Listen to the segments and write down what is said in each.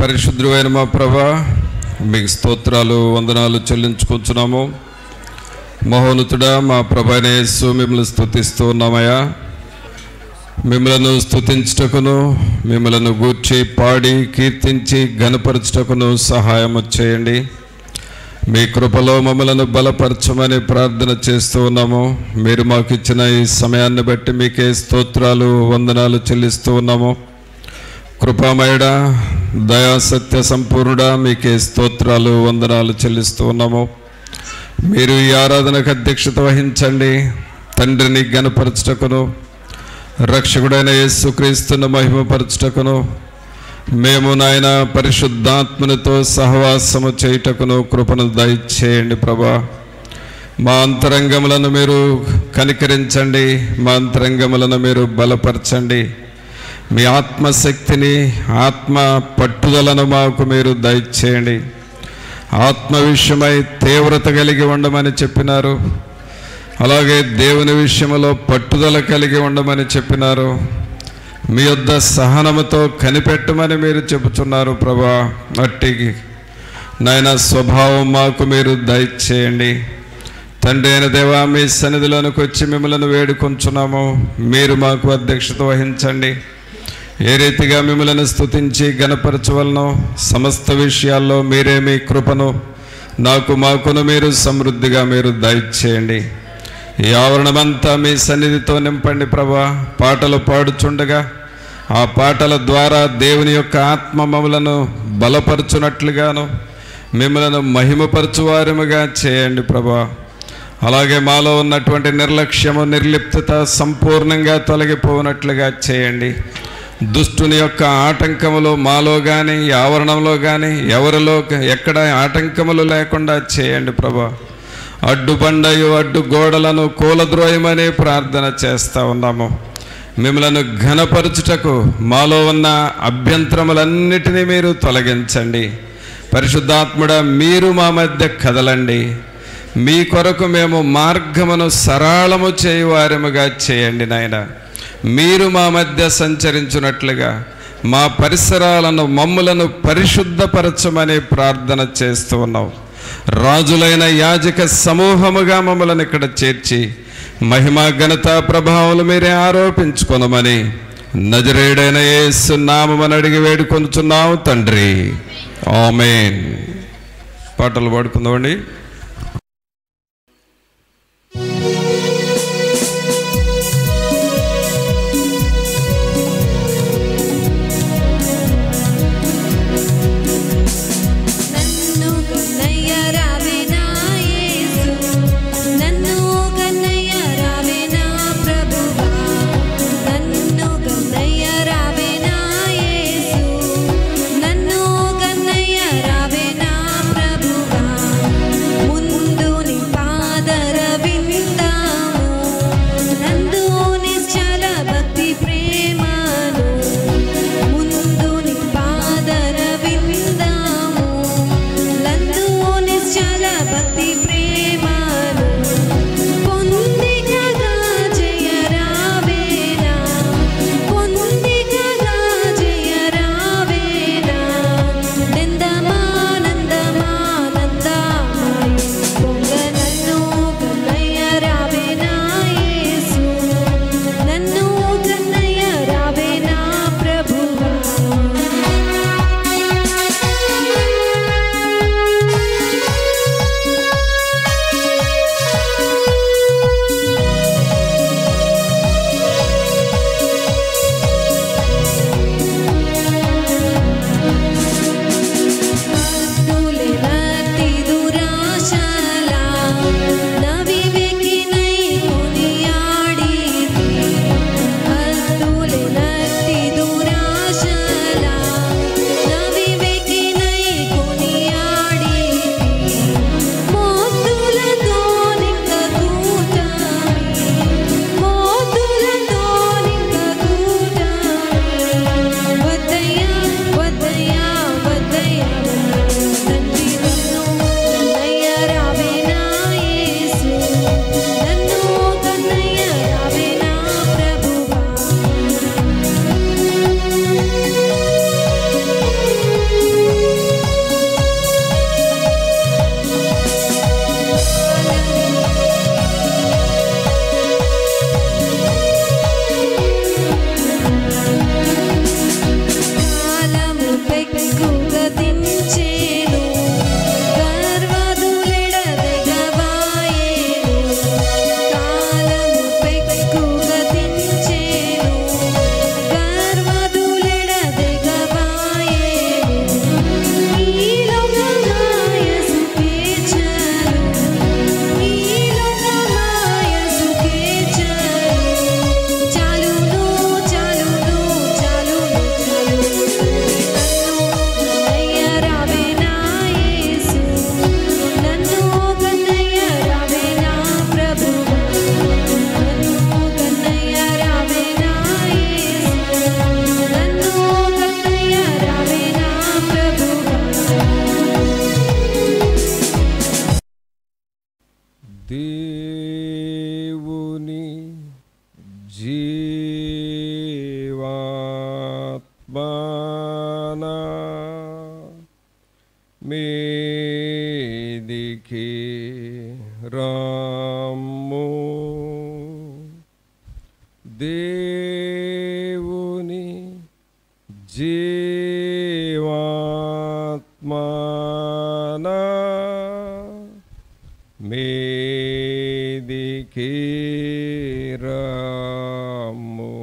పరిశుద్ధుడైన మా ప్రభువా, మీకు స్తోత్రాలు వందనాలు చెల్లించుకుంటున్నాము. మహోన్నతుడా మా ప్రభువైన యేసు, మిమ్మల్ని స్తుతిస్తూ ఉన్నామయ్యా. మిమ్మలను స్తుతించుటకును, మిమ్మలను గూర్చి పాడి కీర్తించి ఘనపరచుటకును సహాయము చేయండి. మీ కృపలో మమ్మలను బలపరచమని ప్రార్థన చేస్తూ ఉన్నాము. మీరు మాకు ఇచ్చిన ఈ సమయాన్ని బట్టి మీకే స్తోత్రాలు వందనాలు చెల్లిస్తూ ఉన్నాము. కృపామయుడా, దయాసత్య సంపూర్ణుడా, మీకే స్తోత్రాలు వందనాలు చెల్లిస్తూ ఉన్నాము. మీరు ఈ ఆరాధనకు అధ్యక్షత వహించండి. తండ్రిని ఘనపరచుటకును, రక్షకుడైన యేసుక్రీస్తును మహిమపరచుటకును, మేము నాయన పరిశుద్ధాత్మనితో సహవాసము చేయుటకును కృపను దయచేయండి ప్రభా. మా అంతరంగములను మీరు కనికరించండి, మా అంతరంగములను మీరు బలపరచండి. మీ ఆత్మశక్తిని, ఆత్మ పట్టుదలను మాకు మీరు దయచేయండి. ఆత్మ విషయమై తీవ్రత కలిగి ఉండమని చెప్పినారు. అలాగే దేవుని విషయంలో పట్టుదల కలిగి ఉండమని చెప్పినారు. మీ యొద్ద సహనముతో కనిపెట్టమని మీరు చెబుతున్నారు ప్రభా. అట్టి నాయన స్వభావం మాకు మీరు దయచేయండి. తండ్రి అయిన దేవా, మీ సన్నిధిలోనికి వచ్చి మిమ్మల్ని వేడుకొంచున్నాము. మీరు మాకు అధ్యక్షత వహించండి. ఏ రీతిగా మిమ్మల్ని స్తుతించి ఘనపరచవలనో సమస్త విషయాల్లో మీరే మీ కృపను మాకును మీరు సమృద్ధిగా మీరు దయచేయండి. ఈ ఆవరణమంతా మీ సన్నిధితో నింపండి ప్రభా. పాటలు పాడుచుండగా ఆ పాటల ద్వారా దేవుని యొక్క ఆత్మ మమ్మలను బలపరచునట్లుగాను, మిమ్మలను మహిమపరచువారముగా చేయండి ప్రభా. అలాగే మాలో ఉన్నటువంటి నిర్లక్ష్యము, నిర్లిప్తత సంపూర్ణంగా తొలగిపోనట్లుగా చేయండి. దుష్టుని యొక్క ఆటంకములు మాలో కానీ, ఆవరణంలో కానీ, ఎవరిలో ఎక్కడ ఆటంకములు లేకుండా చేయండి ప్రభా. అడ్డుబండయు అడ్డు గోడలను కూలద్రోయమని ప్రార్థన చేస్తూ ఉన్నాము. మిమ్మలను ఘనపరచుటకు మాలో ఉన్న అభ్యంతరములన్నిటినీ మీరు తొలగించండి. పరిశుద్ధాత్ముడా, మీరు మా మధ్య కదలండి. మీ కొరకు మేము మార్గమును సరళము చేయువారముగా చేయండి నాయన. మీరు మా మధ్య సంచరించున్నట్లుగా మా పరిసరాలను, మమ్ములను పరిశుద్ధపరచమని ప్రార్థన చేస్తూ ఉన్నాం. రాజులైన యాజక సమూహముగా మమ్మల్ని ఇక్కడ చేర్చి మహిమ, ఘనత, ప్రభావాలు మీరే ఆరోపించుకొనమని నజరేయుడైన యేసు నామమున అడిగి వేడుకొనుచున్నాము తండ్రి, ఆమేన్. పాటలు పాడుకుందామండి. మీదికి రాము, దేవుని జీవాత్మనా మీదికి రాము.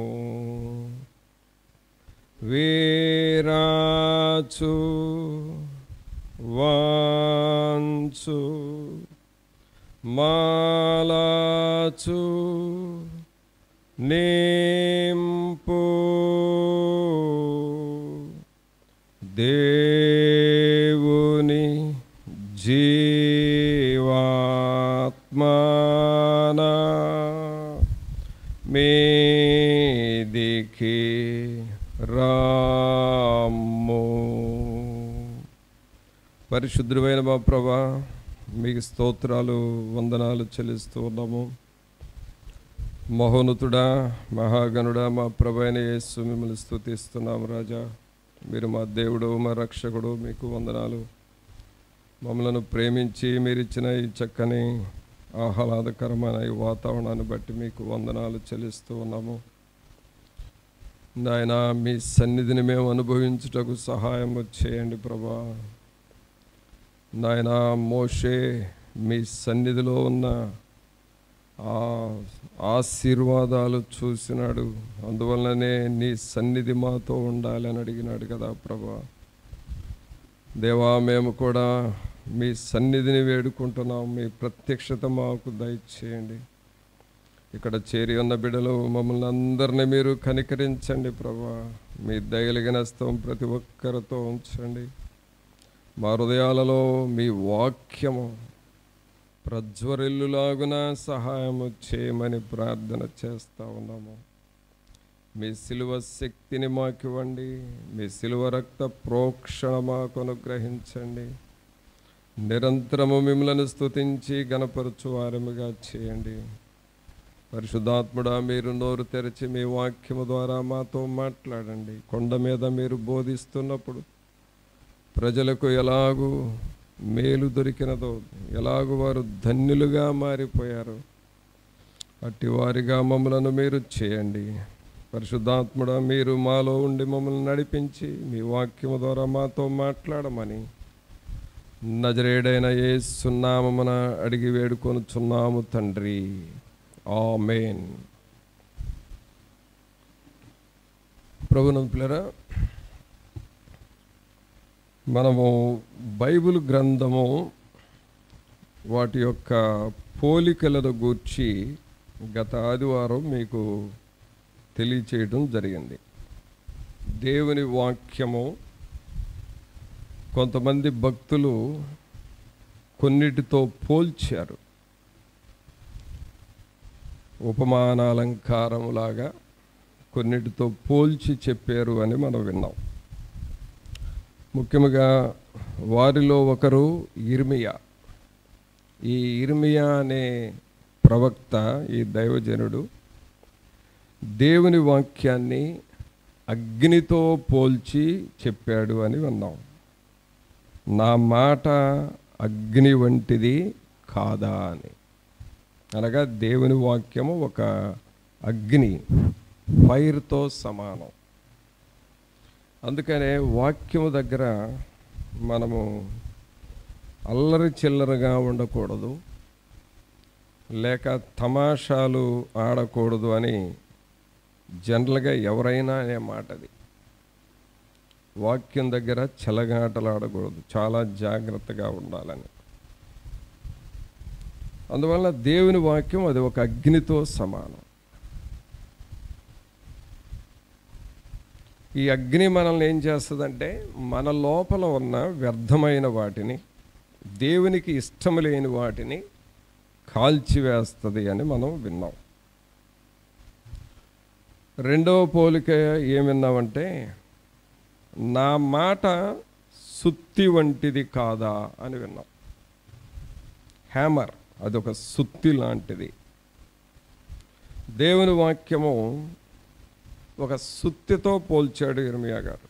వీరాచు వాంచు మాలాచు నింపు దేవుని జీవాత్మనా మీదికి రాము. పరిశుద్ధుడైన మా ప్రభువా, మీకు స్తోత్రాలు వందనాలు చెల్లిస్తూ ఉన్నాము. మహోన్నతుడా, మహాగణుడా, మా ప్రభువైన యేసు మిమ్మల్ని స్తుతిస్తున్నాము. రాజా, మీరు మా దేవుడు, మా రక్షకుడు, మీకు వందనాలు. మమ్మలను ప్రేమించి మీరిచ్చిన ఈ చక్కని ఆహ్లాదకరమైన ఈ వాతావరణాన్ని బట్టి మీకు వందనాలు చెల్లిస్తూ ఉన్నాము. నాయన, మీ సన్నిధిని మేము అనుభవించుటకు సహాయం చేయండి ప్రభా. నాయన, మోషే మీ సన్నిధిలో ఉన్న ఆ ఆశీర్వాదాలు చూసినాడు, అందువల్లనే నీ సన్నిధి మాతో ఉండాలని అడిగినాడు కదా ప్రభా. దేవా, మేము కూడా మీ సన్నిధిని వేడుకుంటున్నాం. మీ ప్రత్యక్షత మాకు దయచేయండి. ఇక్కడ చేరి ఉన్న బిడ్డలు మమ్మల్ని అందరినీ మీరు కనికరించండి ప్రభా. మీ దయలిగిన హస్తం ప్రతి ఒక్కరితో ఉంచండి. మా హృదయాలలో మీ వాక్యము ప్రజ్వరిల్లులాగున సహాయము చేయమని ప్రార్థన చేస్తూ ఉన్నాము. మీ సిలువ శక్తిని మాకివ్వండి. మీ సిలువ రక్త ప్రోక్షణ మాకు అనుగ్రహించండి. నిరంతరము మిమ్మల్ని స్తుతించి గణపరచు వారముగా చేయండి. పరిశుద్ధాత్ముడా, మీరు నోరు తెరిచి మీ వాక్యము ద్వారా మాతో మాట్లాడండి. కొండ మీద మీరు బోధిస్తున్నప్పుడు ప్రజలకు ఎలాగూ మేలు దొరికినదో, ఎలాగూ వారు ధన్యులుగా మారిపోయారు, అట్టి వారిగా మమ్మలను మీరు చేయండి. పరిశుద్ధాత్ముడా, మీరు మాలో ఉండి మమ్మల్ని నడిపించి మీ వాక్యము ద్వారా మాతో మాట్లాడమని నజరేయుడైన యేసు నామమున అడిగి వేడుకొనుచున్నాము తండ్రి. ఆమేన్. ప్రభునందు పిల్లరా, మనము బైబిల్ గ్రంథము వాటి యొక్క పోలికలను గూర్చి గత ఆదివారం మీకు తెలియచేయడం జరిగింది. దేవుని వాక్యము కొంతమంది భక్తులు కొన్నిటితో పోల్చారు. ఉపమానాలంకారములాగా కొన్నిటితో పోల్చి చెప్పారు అని మనం విన్నాం. ముఖ్యంగా వారిలో ఒకరు ఇర్మియా. ఈ ఇర్మియా అనే ప్రవక్త, ఈ దైవజనుడు దేవుని వాక్యాన్ని అగ్నితో పోల్చి చెప్పాడు అని విన్నాం. నా మాట అగ్ని వంటిది కాదా అని. అనగా దేవుని వాక్యము ఒక అగ్ని, ఫైర్తో సమానం. అందుకనే వాక్యము దగ్గర మనము అల్లరి చిల్లరగా ఉండకూడదు, లేక తమాషాలు ఆడకూడదు అని జనరల్గా ఎవరైనా అనే మాట అది. వాక్యం దగ్గర చెలగాటలు ఆడకూడదు, చాలా జాగ్రత్తగా ఉండాలని. అందువల్ల దేవుని వాక్యం అది ఒక అగ్నితో సమానం. ఈ అగ్ని మనల్ని ఏం చేస్తుందంటే, మన లోపల ఉన్న వ్యర్థమైన వాటిని, దేవునికి ఇష్టం లేని వాటిని కాల్చివేస్తుంది అని మనం విన్నాం. రెండవ పోలిక ఏం విన్నామంటే, నా మాట సుత్తి వంటిది కాదా అని విన్నాం. హ్యామర్, అదొక సుత్తి లాంటిది. దేవుని వాక్యము ఒక సుత్తితో పోల్చాడు ఇర్మియా గారు.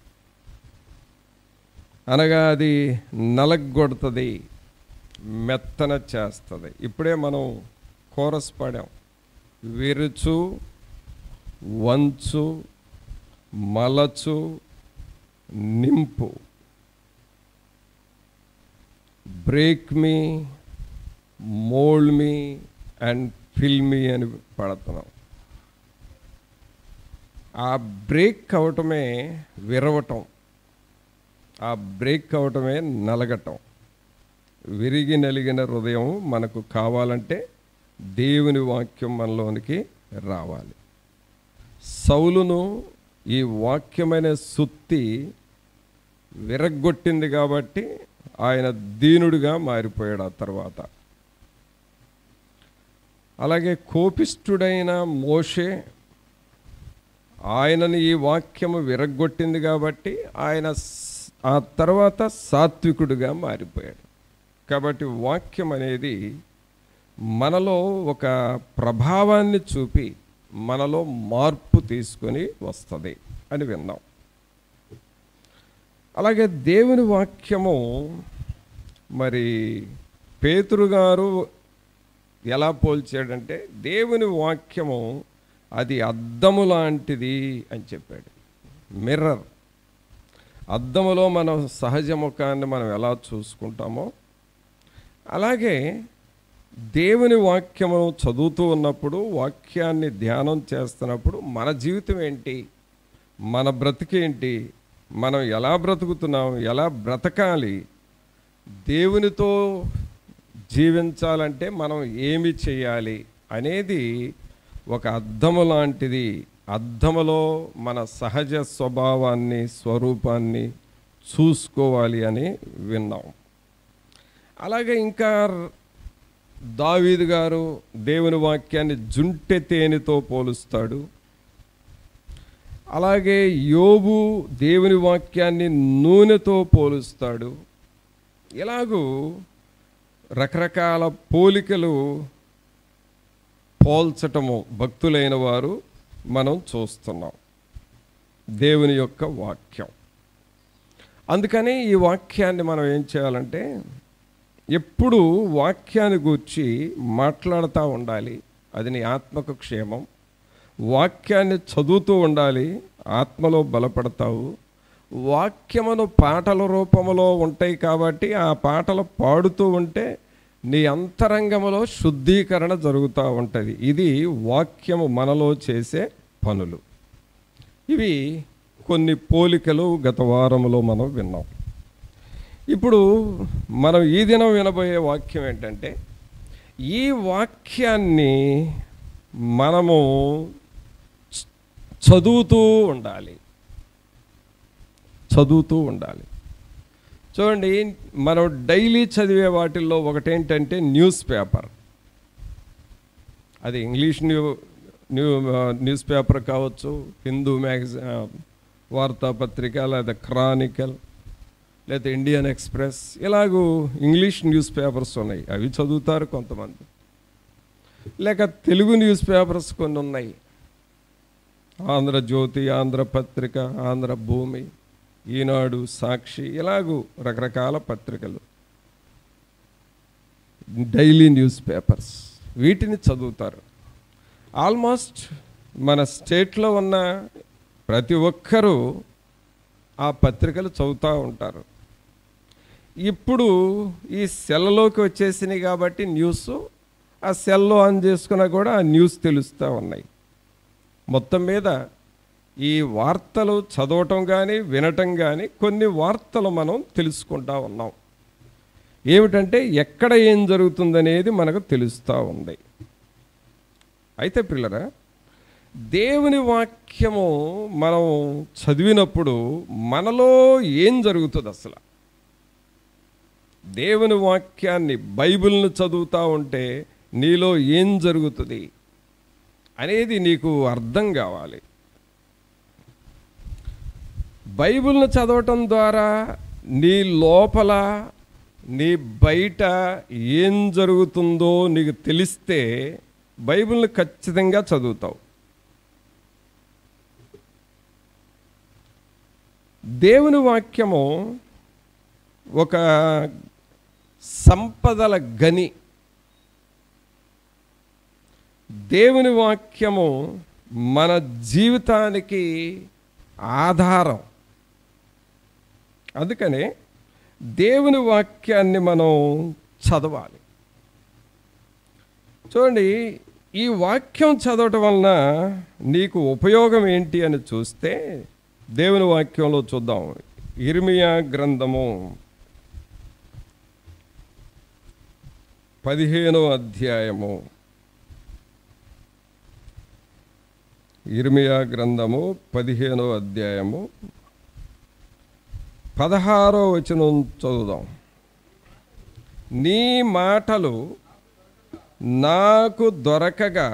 అనగా అది నలగొడుతుంది, మెత్తన చేస్తుంది. ఇప్పుడే మనం కోరస్ పాడాం, విరుచు, వంచు, మలచు, నింపు, break me, mould me and fill me అని పడుతున్నాం. ఆ బ్రేక్ అవటమే విరవటం, ఆ బ్రేక్ అవటమే నలగటం. విరిగి నలిగిన హృదయం మనకు కావాలంటే దేవుని వాక్యం మనలోనికి రావాలి. సౌలును ఈ వాక్యమైన సుత్తి విరగ్గొట్టింది కాబట్టి ఆయన దీనుడిగా మారిపోయాడు ఆ తర్వాత. అలాగే కోపిష్ఠుడైన మోషే, ఆయనని ఈ వాక్యము విరగ్గొట్టింది కాబట్టి ఆయన ఆ తర్వాత సాత్వికుడిగా మారిపోయాడు. కాబట్టి వాక్యం అనేది మనలో ఒక ప్రభావాన్ని చూపి మనలో మార్పు తీసుకొని వస్తుంది అని విన్నాం. అలాగే దేవుని వాక్యము మరి పేతురు గారు ఎలా పోల్చాడంటే, దేవుని వాక్యము అది అద్దము లాంటిది అని చెప్పాడు. మిర్రర్, అద్దములో మనం సహజ ముఖాన్ని మనం ఎలా చూసుకుంటామో అలాగే దేవుని వాక్యము చదువుతూ ఉన్నప్పుడు, వాక్యాన్ని ధ్యానం చేస్తున్నప్పుడు మన జీవితం ఏంటి, మన బ్రతికేంటి, మనం ఎలా బ్రతుకుతున్నాం, ఎలా బ్రతకాలి, దేవునితో జీవించాలంటే మనం ఏమి చేయాలి అనేది ఒక అద్దము లాంటిది. అద్దములో మన సహజ స్వభావాన్ని, స్వరూపాన్ని చూసుకోవాలి అని విన్నాం. అలాగే ఇంకా దావీదు గారు దేవుని వాక్యాన్ని జుంటె తేనెతో పోలుస్తాడు. అలాగే యోబు దేవుని వాక్యాన్ని నూనెతో పోలుస్తాడు. ఇలాగూ రకరకాల పోలికలు పోల్చటము భక్తులైన వారు మనం చూస్తున్నాం దేవుని యొక్క వాక్యం. అందుకని ఈ వాక్యాన్ని మనం ఏం చేయాలంటే ఎప్పుడు వాక్యాన్ని గూర్చి మాట్లాడుతూ ఉండాలి. అది నీ ఆత్మకు క్షేమం. వాక్యాన్ని చదువుతూ ఉండాలి, ఆత్మలో బలపడతావు. వాక్యమును పాటల రూపంలో ఉంటాయి కాబట్టి ఆ పాటలు పాడుతూ ఉంటే నీ అంతరంగములో శుద్ధీకరణ జరుగుతూ ఉంటుంది. ఇది వాక్యము మనలో చేసే పనులు. ఇవి కొన్ని పోలికలు గత వారంలో మనం విన్నాం. ఇప్పుడు మనం ఈ దినం వినబోయే వాక్యం ఏంటంటే, ఈ వాక్యాన్ని మనము చదువుతూ ఉండాలి. చూడండి, మనం డైలీ చదివే వాటిల్లో ఒకటేంటంటే న్యూస్ పేపర్. అది ఇంగ్లీష్ న్యూస్ పేపర్ కావచ్చు, హిందూ వార్తాపత్రిక, లేదా క్రానికల్, లేదా ఇండియన్ ఎక్స్ప్రెస్, ఇలాగూ ఇంగ్లీష్ న్యూస్ పేపర్స్ ఉన్నాయి, అవి చదువుతారు కొంతమంది. లేక తెలుగు న్యూస్ పేపర్స్ కొన్ని ఉన్నాయి, ఆంధ్రజ్యోతి, ఆంధ్రపత్రిక, ఆంధ్రభూమి, ఈనాడు, సాక్షి, ఇలాగూ రకరకాల పత్రికలు, డైలీ న్యూస్ పేపర్స్, వీటిని చదువుతారు. ఆల్మోస్ట్ మన స్టేట్లో ఉన్న ప్రతి ఒక్కరూ ఆ పత్రికలు చదువుతూ ఉంటారు. ఇప్పుడు ఈ సెల్లోకి వచ్చేసినాయి కాబట్టి న్యూస్, ఆ సెల్లో ఆన్ చేసుకున్నా కూడా ఆ న్యూస్ తెలుస్తూ ఉన్నాయి. మొత్తం మీద ఈ వార్తలు చదవటం కానీ వినటం కానీ కొన్ని వార్తలు మనం తెలుసుకుంటూ ఉన్నాం. ఏమిటంటే ఎక్కడ ఏం జరుగుతుందనేది మనకు తెలుస్తూ ఉంది. అయితే పిల్లరా, దేవుని వాక్యము మనం చదివినప్పుడు మనలో ఏం జరుగుతుంది, అసలు దేవుని వాక్యాన్ని, బైబిల్ను చదువుతూ ఉంటే నీలో ఏం జరుగుతుంది అనేది నీకు అర్థం కావాలి. బైబిల్ను చదవటం ద్వారా నీ లోపల, నీ బయట ఏం జరుగుతుందో నీకు తెలిస్తే బైబిల్ను ఖచ్చితంగా చదువుతావు. దేవుని వాక్యము ఒక సంపదల గని. దేవుని వాక్యము మన జీవితానికి ఆధారం. అందుకనే దేవుని వాక్యాన్ని మనం చదవాలి. చూడండి, ఈ వాక్యం చదవటం వలన నీకు ఉపయోగం ఏంటి అని చూస్తే దేవుని వాక్యంలో చూద్దాం. ఇర్మియా గ్రంథము 15వ అధ్యాయము. ఇర్మియా గ్రంథము 15వ అధ్యాయము 16వ వచనం చదువుదాం. నీ మాటలు నాకు దొరకగా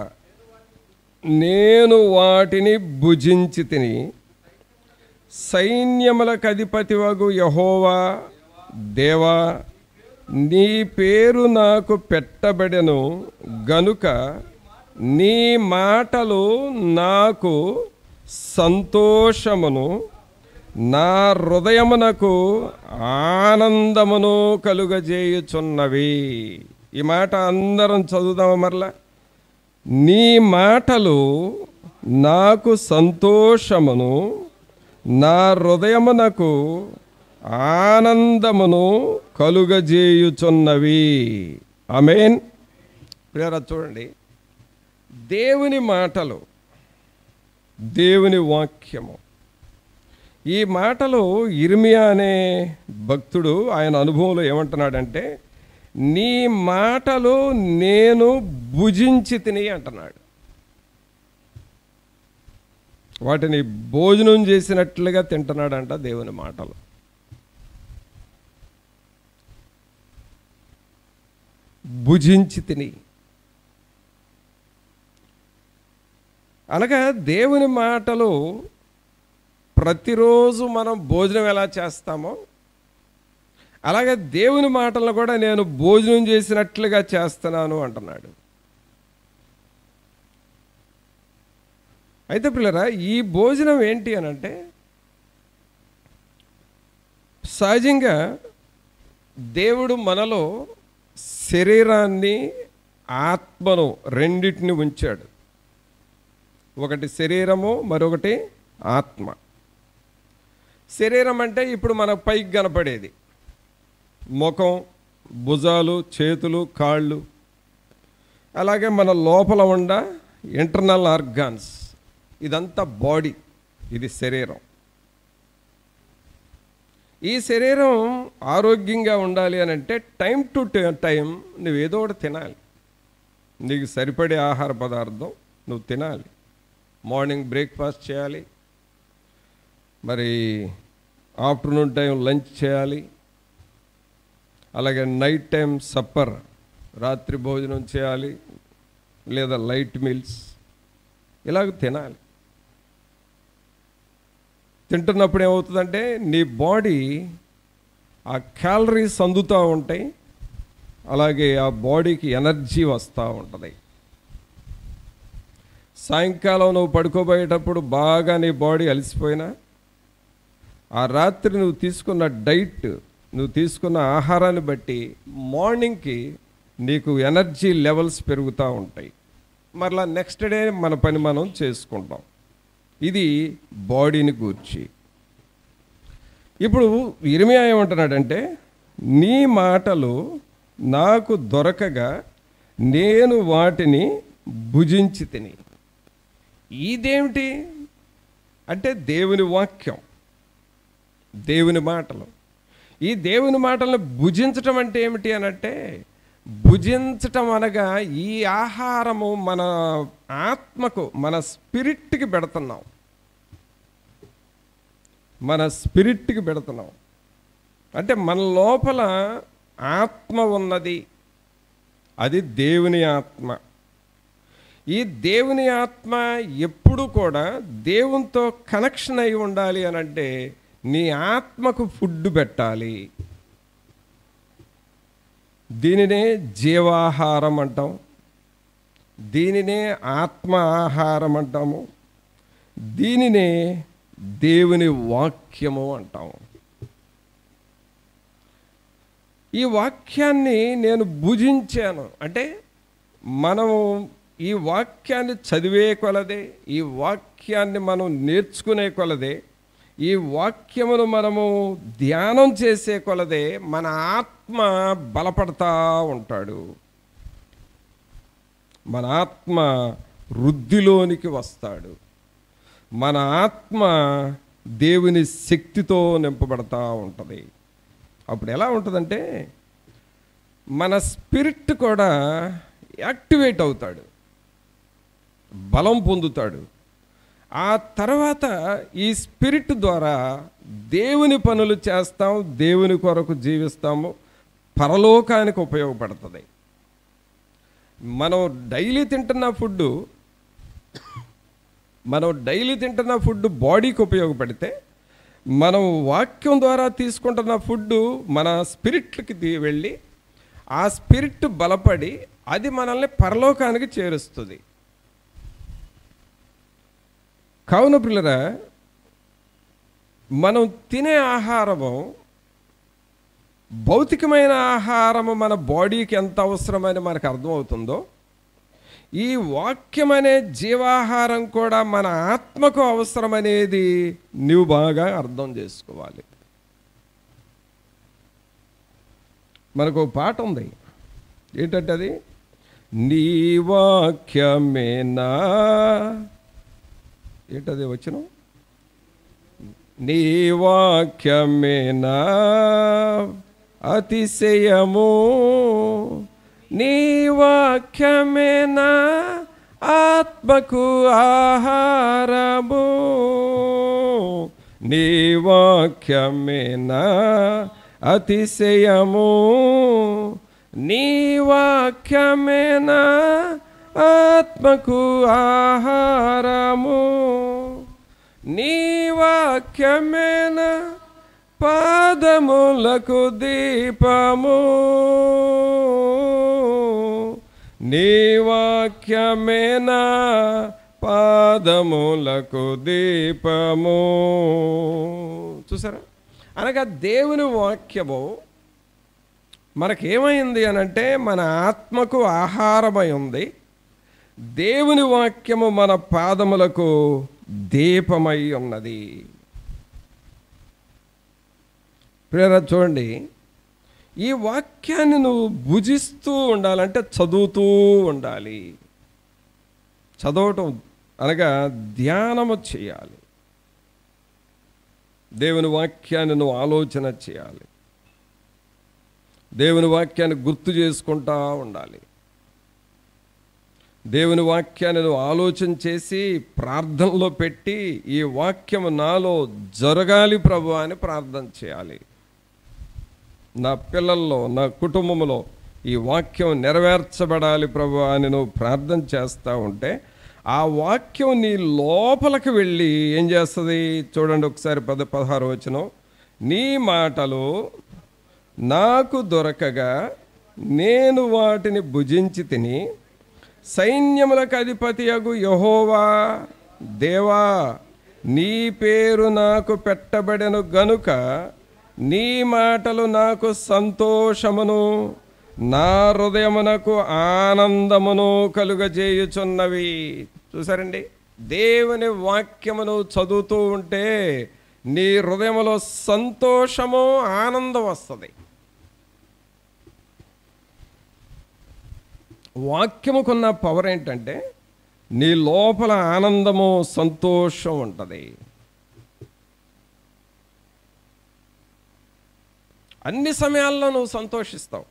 నేను వాటిని భుజించి తిని, సైన్యములకు అధిపతివగు యెహోవా దేవా, నీ పేరు నాకు పెట్టబడెను గనుక నీ మాటలు నాకు సంతోషమును, నా హృదయమునకు ఆనందమును కలుగజేయుచున్నవి. ఈ మాట అందరం చదువుదాం మరలా. నీ మాటలు నాకు సంతోషమును, నా హృదయమునకు ఆనందమును కలుగజేయుచున్నవి. ఆమేన్. ప్రియరా, చూడండి, దేవుని మాటలు, దేవుని వాక్యము, ఈ మాటలు ఇర్మియా అనే భక్తుడు ఆయన అనుభవంలో ఏమంటున్నాడంటే, నీ మాటలు నేను భుజించి తిని అంటున్నాడు. వాటిని భోజనం చేసినట్లుగా తింటున్నాడంట దేవుని మాటలు. భుజించి తిని అనగా దేవుని మాటలు ప్రతిరోజు మనం భోజనం ఎలా చేస్తామో అలాగే దేవుని మాటలను కూడా నేను భోజనం చేసినట్లుగా చేస్తున్నాను అంటున్నాడు. అయితే పిల్లరా, ఈ భోజనం ఏంటి అని అంటే, సహజంగా దేవుడు మనలో శరీరాన్ని ఆత్మను రెండింటిని ఉంచాడు. ఒకటి శరీరము, మరొకటి ఆత్మ. శరీరం అంటే ఇప్పుడు మన పైకి కనపడేది ముఖం, భుజాలు, చేతులు, కాళ్ళు, అలాగే మన లోపల ఉన్న ఇంటర్నల్ ఆర్గాన్స్, ఇదంతా బాడీ, ఇది శరీరం. ఈ శరీరం ఆరోగ్యంగా ఉండాలి అని అంటే టైం టు టైం నువ్వు ఏదో ఒకటి తినాలి. నీకు సరిపడే ఆహార పదార్థం నువ్వు తినాలి. మార్నింగ్ బ్రేక్ఫాస్ట్ చేయాలి, మరి ఆఫ్టర్నూన్ టైం లంచ్ చేయాలి, అలాగే నైట్ టైం సప్పర్, రాత్రి భోజనం చేయాలి, లేదా లైట్ మీల్స్, ఇలాగ తినాలి. తింటున్నప్పుడు ఏమవుతుందంటే నీ బాడీ ఆ క్యాలరీస్ అందుతూ ఉంటాయి, అలాగే ఆ బాడీకి ఎనర్జీ వస్తూ ఉంటుంది. సాయంకాలం నువ్వు పడుకోబోయేటప్పుడు బాగా నీ బాడీ అలసిపోయినా ఆ రాత్రి నువ్వు తీసుకున్న డైట్, నువ్వు తీసుకున్న ఆహారాన్ని బట్టి మార్నింగ్కి నీకు ఎనర్జీ లెవెల్స్ పెరుగుతూ ఉంటాయి. మరలా నెక్స్ట్ డే మన పని మనం చేసుకుంటాం. ఇది బాడీని గూర్చి. ఇప్పుడు ఇర్మియా ఏమంటున్నాడంటే, నీ మాటలు నాకు దొరకగా నేను వాటిని భుజించి తిని. ఇదేమిటి అంటే దేవుని వాక్యం, దేవుని మాటలు. ఈ దేవుని మాటలను భుజించటం అంటే ఏమిటి అనంటే, భుజించటం అనగా ఈ ఆహారము మన ఆత్మకు, మన స్పిరిట్కి పెడుతున్నాం, మన స్పిరిట్కి పెడుతున్నాం. అంటే మన లోపల ఆత్మ ఉన్నది, అది దేవుని ఆత్మ. ఈ దేవుని ఆత్మ ఎప్పుడు కూడా దేవునితో కనెక్షన్ అయి ఉండాలి అని అంటే నీ ఆత్మకు ఫుడ్ పెట్టాలి. దీనినే జీవాహారం అంటాం, దీనినే ఆత్మ ఆహారం అంటాము, దీనినే దేవుని వాక్యము అంటాము. ఈ వాక్యాన్ని నేను భుజించాను అంటే మనము ఈ వాక్యాన్ని చదివే కొలదే, ఈ వాక్యాన్ని మనం నేర్చుకునే కొలదే, ఈ వాక్యమును మనము ధ్యానం చేసే కొలదే మన ఆత్మ బలపడతా ఉంటాడు. మన ఆత్మ వృద్ధిలోనికి వస్తాడు. మన ఆత్మ దేవుని శక్తితో నింపబడతా ఉంటుంది. అప్పుడు ఎలా ఉంటుందంటే మన స్పిరిట్ కూడా యాక్టివేట్ అవుతాడు, బలం పొందుతాడు. ఆ తర్వాత ఈ స్పిరిట్ ద్వారా దేవుని పనులు చేస్తాం, దేవుని కొరకు జీవిస్తాము, పరలోకానికి ఉపయోగపడుతుంది. మనం డైలీ తింటున్న ఫుడ్ బాడీకి ఉపయోగపడితే, మనం వాక్యం ద్వారా తీసుకుంటున్న ఫుడ్ మన స్పిరిట్కి వెళ్ళి ఆ స్పిరిట్ బలపడి అది మనల్ని పరలోకానికి చేరుస్తుంది. కావున ప్రియులారా, మనం తినే ఆహారము, భౌతికమైన ఆహారము మన బాడీకి ఎంత అవసరమని మనకు అర్థమవుతుందో, ఈ వాక్యం అనే జీవాహారం కూడా మన ఆత్మకు అవసరమనేది నీవు బాగా అర్థం చేసుకోవాలి. మనకు పాట ఉంది, ఏంటంటే అది నీ వాక్యమేనా, ఏంటది వచ్చిన నీ వాక్యమేనా అతిశయము, నీ వాక్యమేనా ఆత్మకు ఆహారము, నీ వాక్యమేనా అతిశయము, నీ వాక్యమేనా ఆత్మకు ఆహారము, నీ వాక్యమేనా పాదములకు దీపము, నీ వాక్యమేనా పాదములకు దీపము. చూసారా? అనగా దేవుని వాక్యము మనకేమైంది అనంటే మన ఆత్మకు ఆహారమై ఉంది. దేవుని వాక్యము మన పాదములకు దీపమై ఉన్నది. ప్రియరా చూడండి, ఈ వాక్యాన్ని నువ్వు భుజిస్తూ ఉండాలంటే చదువుతూ ఉండాలి. చదవటం అనగా ధ్యానము చేయాలి. దేవుని వాక్యాన్ని నువ్వు ఆలోచన చేయాలి. దేవుని వాక్యాన్ని గుర్తు చేసుకుంటా ఉండాలి. దేవుని వాక్యాన్ని నువ్వు ఆలోచన చేసి ప్రార్థనలో పెట్టి ఈ వాక్యము నాలో జరగాలి ప్రభు అని ప్రార్థన చేయాలి. నా పిల్లల్లో, నా కుటుంబంలో ఈ వాక్యం నెరవేర్చబడాలి ప్రభు అని నువ్వు ప్రార్థన చేస్తూ ఉంటే ఆ వాక్యం నీ లోపలికి వెళ్ళి ఏం చేస్తుంది? చూడండి ఒకసారి 16 వచనం. నీ మాటలు నాకు దొరకగా నేను వాటిని భుజించి తిని, సైన్యములకు అధిపతియగు యెహోవా దేవా నీ పేరు నాకు పెట్టబడెను గనుక నీ మాటలు నాకు సంతోషమును నా హృదయమునకు ఆనందమును కలుగజేయుచున్నవి. చూసారండి, దేవుని వాక్యమును చదువుతూ ఉంటే నీ హృదయములో సంతోషము, ఆనందం వస్తుంది. వాక్యముకున్న పవర్ ఏంటంటే నీ లోపల ఆనందము, సంతోషం ఉంటుంది. అన్ని సమయాల్లో నువ్వు సంతోషిస్తావు,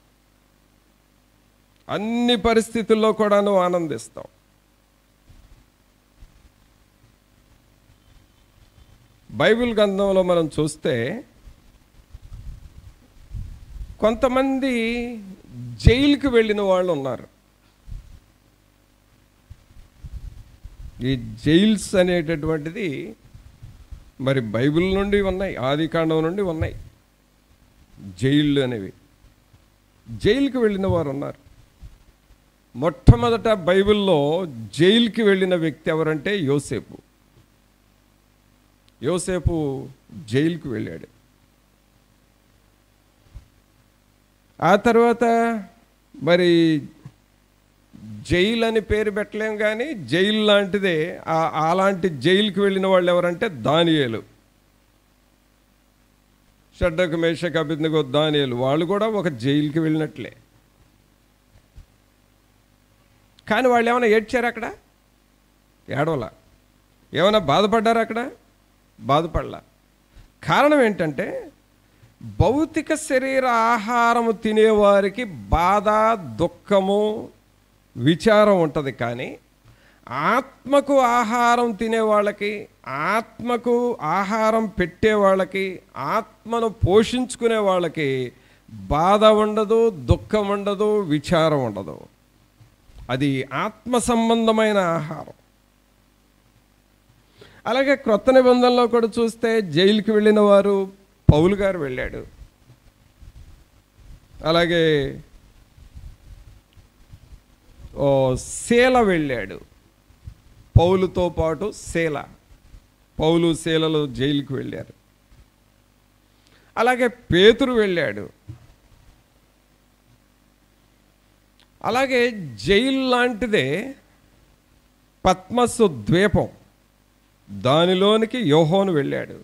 అన్ని పరిస్థితుల్లో కూడా నువ్వు ఆనందిస్తావు. బైబిల్ గ్రంథంలో మనం చూస్తే కొంతమంది జైలుకి వెళ్ళిన వాళ్ళు ఉన్నారు. ఈ జైల్స్ అనేటటువంటిది మరి బైబిల్ నుండి ఉన్నాయి, ఆదికాండం నుండి ఉన్నాయి. జైళ్ళు అనేవి, జైలుకి వెళ్ళిన వారు ఉన్నారు. మొట్టమొదట బైబిల్లో జైలుకి వెళ్ళిన వ్యక్తి ఎవరంటే యోసేపు. యోసేపు జైలుకి వెళ్ళాడు. ఆ తర్వాత మరి జైలు అని పేరు పెట్టలేం, కానీ జైలు లాంటిదే. అలాంటి జైలుకి వెళ్ళిన వాళ్ళు ఎవరంటే దానియేలు, షడ్రకు మేషకు అబేద్నెగో దానియేలు, వాళ్ళు కూడా ఒక జైలుకి వెళ్ళినట్లే. కానీ వాళ్ళు ఏమైనా ఏడ్చారు అక్కడ? ఏడవలా. ఏమైనా బాధపడ్డారు అక్కడ? బాధపడలా. కారణం ఏంటంటే భౌతిక శరీర ఆహారము తినేవారికి బాధ, దుఃఖము, విచారం ఉంటుంది. కానీ ఆత్మకు ఆహారం తినేవాళ్ళకి, ఆత్మకు ఆహారం పెట్టేవాళ్ళకి, ఆత్మను పోషించుకునే వాళ్ళకి బాధ ఉండదు, దుఃఖం ఉండదు, విచారం ఉండదు. అది ఆత్మ సంబంధమైన ఆహారం. అలాగే క్రొత్త నిబంధనలో కూడా చూస్తే జైలుకి వెళ్ళిన వారు పౌలు గారు వెళ్ళాడు. అలాగే శీల వెళ్ళాడు, పౌలుతో పాటు శీల. పౌలు శీలలు జైలుకి వెళ్ళారు. అలాగే పేతురు వెళ్ళాడు. అలాగే జైలు లాంటిదే పద్మసు ద్వీపం, దానిలోనికి యోహోను వెళ్ళాడు.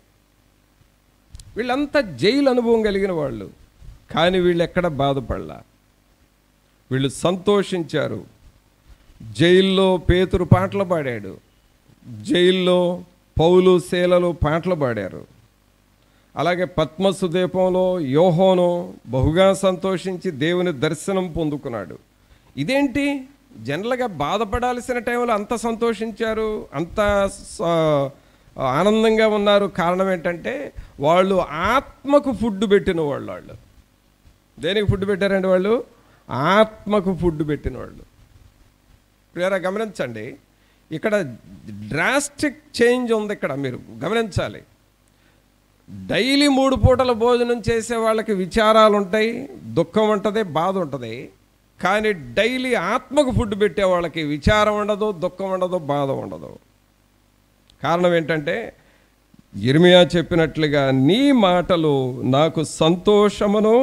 వీళ్ళంతా జైలు అనుభవం కలిగిన వాళ్ళు, కానీ వీళ్ళు ఎక్కడ బాధపడలా, వీళ్ళు సంతోషించారు. జైల్లో పేతురు పాటలు పాడాడు, జైల్లో పౌలు శీలలు పాటలు పాడారు. అలాగే పద్మసు ద్వీపంలో యోహోను బహుగా సంతోషించి దేవుని దర్శనం పొందుకున్నాడు. ఇదేంటి, జనరల్గా బాధపడాల్సిన టైంలో అంత సంతోషించారు, అంత ఆనందంగా ఉన్నారు. కారణం ఏంటంటే వాళ్ళు ఆత్మకు ఫుడ్ పెట్టిన వాళ్ళు. దేనికి ఫుడ్ పెట్టారండి? వాళ్ళు ఆత్మకు ఫుడ్ పెట్టిన వాళ్ళు. ప్రియరా గమనించండి, ఇక్కడ డ్రాస్టిక్ చేంజ్ ఉంది. ఇక్కడ మీరు గమనించాలి. డైలీ 3 పూటల భోజనం చేసే వాళ్ళకి విచారాలు ఉంటాయి, దుఃఖం ఉంటుంది, బాధ ఉంటుంది. కానీ డైలీ ఆత్మకు ఫుడ్ పెట్టే వాళ్ళకి విచారం ఉండదు, దుఃఖం ఉండదు, బాధ ఉండదు. కారణం ఏంటంటే యిర్మీయా చెప్పినట్లుగా నీ మాటలు నాకు సంతోషమును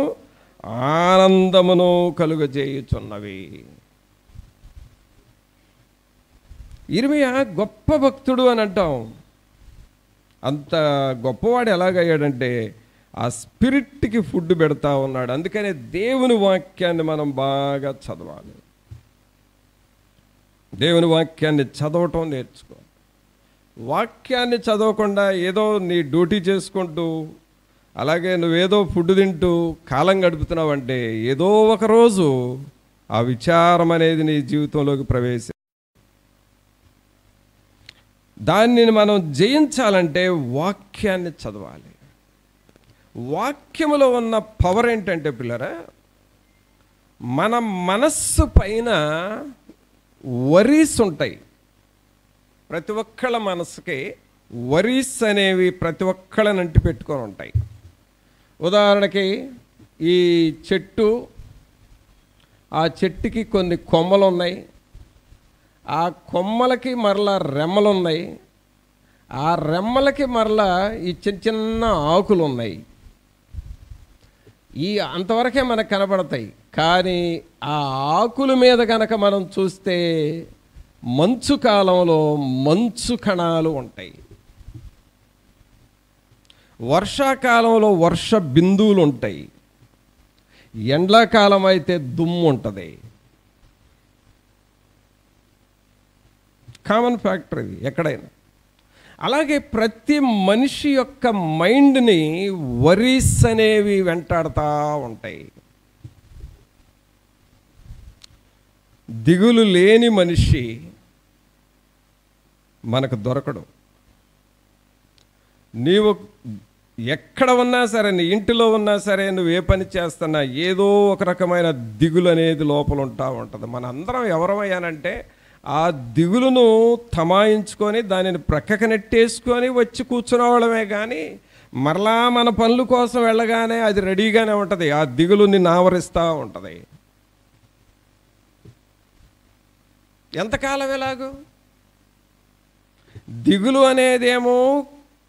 ఆనందమును కలుగజేయుచున్నవి. యిర్మీయా గొప్ప భక్తుడు అని అంటాం. అంత గొప్పవాడు ఎలాగయ్యాడంటే ఆ స్పిరిట్కి ఫుడ్ పెడతా ఉన్నాడు. అందుకనే దేవుని వాక్యాన్ని మనం బాగా చదవాలి. దేవుని వాక్యాన్ని చదవటం నేర్చుకో. వాక్యాన్ని చదవకుండా ఏదో నీ డ్యూటీ చేసుకుంటూ, అలాగే నువ్వేదో ఫుడ్ తింటూ కాలం గడుపుతున్నావంటే ఏదో ఒకరోజు ఆ విచారం అనేది నీ జీవితంలోకి ప్రవేశించి దాన్ని మనం జయించాలంటే వాక్యాన్ని చదవాలి. వాక్యములో ఉన్న పవర్ ఏంటంటే పిల్లరా, మన మనస్సు పైన వరీస్ ఉంటాయి. ప్రతి ఒక్కళ్ళ మనసుకి వరీస్ అనేవి ప్రతి ఒక్కళ్ళని అంటి పెట్టుకొని ఉంటాయి. ఉదాహరణకి ఈ చెట్టు, ఆ చెట్టుకి కొన్ని కొమ్మలు ఉన్నాయి, ఆ కొమ్మలకి మరలా రెమ్మలు ఉన్నాయి, ఆ రెమ్మలకి మరలా ఈ చిన్న చిన్న ఆకులు ఉన్నాయి. ఈ అంతవరకే మనకు కనబడతాయి. కానీ ఆ ఆకుల మీద కనుక మనం చూస్తే మంచు కాలంలో మంచు కణాలు ఉంటాయి, వర్షాకాలంలో వర్ష బిందువులు ఉంటాయి, ఎండాకాలం అయితే దుమ్ము ఉంటుంది. కామన్ ఫ్యాక్టర్ ఇది ఎక్కడైనా. అలాగే ప్రతి మనిషి యొక్క మైండ్ని వరీస్ అనేవి వెంటాడుతూ ఉంటాయి. దిగులు లేని మనిషి మనకు దొరకడు. నీవు ఎక్కడ ఉన్నా సరే, నీ ఇంటిలో ఉన్నా సరే, నువ్వు ఏ పని చేస్తున్నా ఏదో ఒక రకమైన దిగులు అనేది లోపల ఉంటా ఉంటుంది. మన అందరం ఎవరమయ్యానంటే ఆ దిగులును తమాయించుకొని దానిని ప్రక్కకు నెట్టేసుకొని వచ్చి కూర్చునేవాళ్ళమే. కానీ మరలా మన పనుల కోసం వెళ్ళగానే అది రెడీగానే ఉంటుంది, ఆ దిగులు నిన్ను ఆవరిస్తూ ఉంటుంది. ఎంతకాలం ఎలాగూ దిగులు అనేదేమో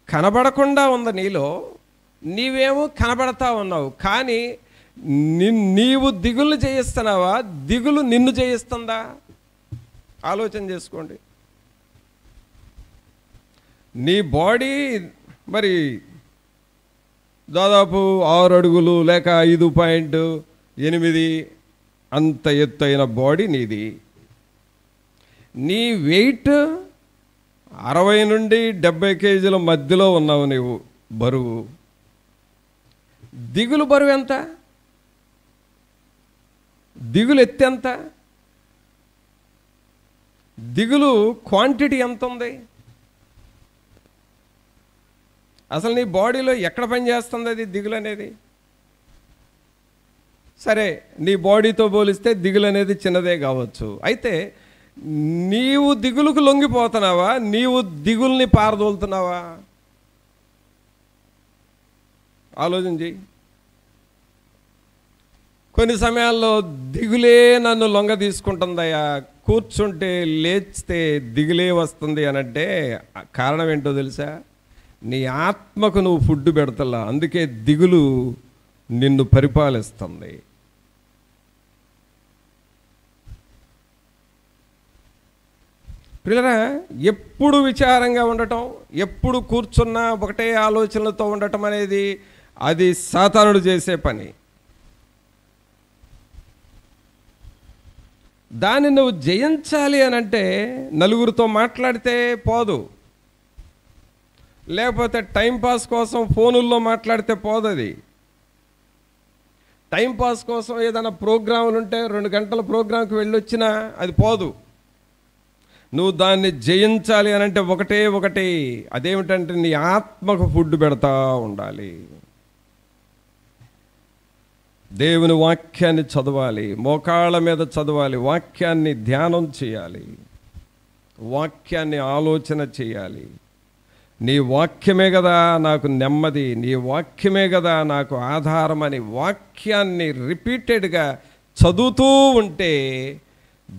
కనబడకుండా ఉంది నీలో, నీవేమో కనబడతా ఉన్నావు. కానీ నీవు దిగులు చేయిస్తున్నావా, దిగులు నిన్ను చేయిస్తుందా? ఆలోచన చేసుకోండి. నీ బాడీ మరి దాదాపు 6 అడుగులు లేక 5.8 అంత ఎత్తైన బాడీ నీది. నీ వెయిట్ 60 నుండి 70 కేజీల మధ్యలో ఉన్నావు నీవు బరువు. దిగులు బరువు ఎంత? దిగులు ఎత్తు ఎంత? దిగులు క్వాంటిటీ ఎంత ఉంది? అసలు నీ బాడీలో ఎక్కడ పనిచేస్తుంది అది దిగులు అనేది? సరే, నీ బాడీతో పోలిస్తే దిగులు అనేది చిన్నదే కావచ్చు. అయితే నీవు దిగులుకు లొంగిపోతున్నావా, నీవు దిగుల్ని పారదోలుతున్నావా? ఆలోచన చెయ్యి. కొన్ని సమయాల్లో దిగులే నన్ను లొంగ తీసుకుంటుందయ్యా, కూర్చుంటే లేస్తే దిగులే వస్తుంది అనంటే కారణం ఏంటో తెలుసా? నీ ఆత్మకు నువ్వు ఫుడ్ పెడతలా, అందుకే దిగులు నిన్ను పరిపాలిస్తుంది. ప్రియులారా, ఎప్పుడు విచారంగా ఉండటం, ఎప్పుడు కూర్చున్నా ఒకటే ఆలోచనలతో ఉండటం అనేది అది సాతానుడు చేసే పని. దాన్ని నువ్వు జయించాలి అనంటే నలుగురితో మాట్లాడితే పోదు, లేకపోతే టైంపాస్ కోసం ఫోనుల్లో మాట్లాడితే పోదు. అది టైంపాస్ కోసం ఏదైనా ప్రోగ్రాములు ఉంటే 2 గంటల ప్రోగ్రాంకి వెళ్ళొచ్చినా అది పోదు. నువ్వు దాన్ని జయించాలి అనంటే ఒకటి, అదేమిటంటే నీ ఆత్మకు ఫుడ్ పెడతా ఉండాలి. దేవుని వాక్యాన్ని చదవాలి, మోకాళ్ళ మీద చదవాలి, వాక్యాన్ని ధ్యానం చేయాలి, వాక్యాన్ని ఆలోచన చేయాలి. నీ వాక్యమే కదా నాకు నెమ్మది, నీ వాక్యమే కదా నాకు ఆధారం అని వాక్యాన్ని రిపీటెడ్గా చదువుతూ ఉంటే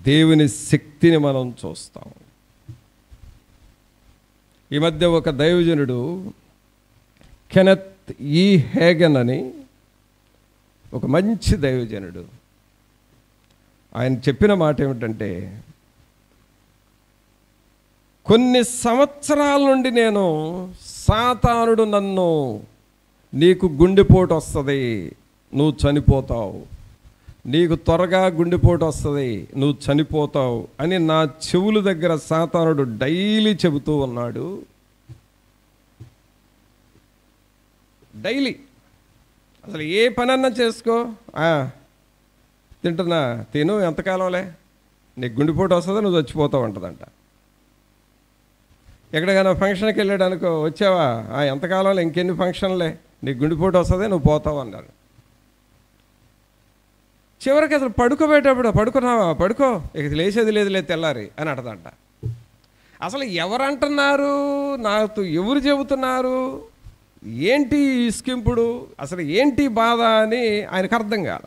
దేవుని శక్తిని మనం చూస్తాం. ఈ మధ్య ఒక దైవజనుడు కెనెత్ ఈ హేగన్ అని ఒక మంచి దైవజనుడు, ఆయన చెప్పిన మాట ఏమిటంటే, కొన్ని సంవత్సరాల నుండి నేను సాతానుడు నన్ను నీకు గుండెపోటు వస్తుంది, నువ్వు చనిపోతావు, నీకు త్వరగా గుండెపోటు వస్తుంది, నువ్వు చనిపోతావు అని నా చెవుల దగ్గర సాతానుడు డైలీ చెబుతూ ఉన్నాడు. డైలీ అసలు ఏ పనన్నా చేసుకో, తింటున్నా తిను, ఎంతకాలంలే నీకు గుండెపోటు వస్తుంది, నువ్వు చచ్చిపోతావు అంటదంట. ఎక్కడికైనా ఫంక్షన్కి వెళ్ళాడు అనుకో, వచ్చావా, ఎంతకాలంలో ఇంకెన్ని ఫంక్షన్లే, నీకు గుండెపోటు వస్తుంది, నువ్వు పోతావు అన్నాడు. చివరికి అసలు పడుకోబెట్టేటప్పుడు పడుకున్నావా, పడుకో, ఇక లేచేది లేదు తెల్లారి అని అంటదంట. అసలు ఎవరంటున్నారు, నాకు ఎవరు చెబుతున్నారు, ఏంటి ఇస్కింపుడు, అసలు ఏంటి బాధ అని ఆయనకు అర్థం కాల.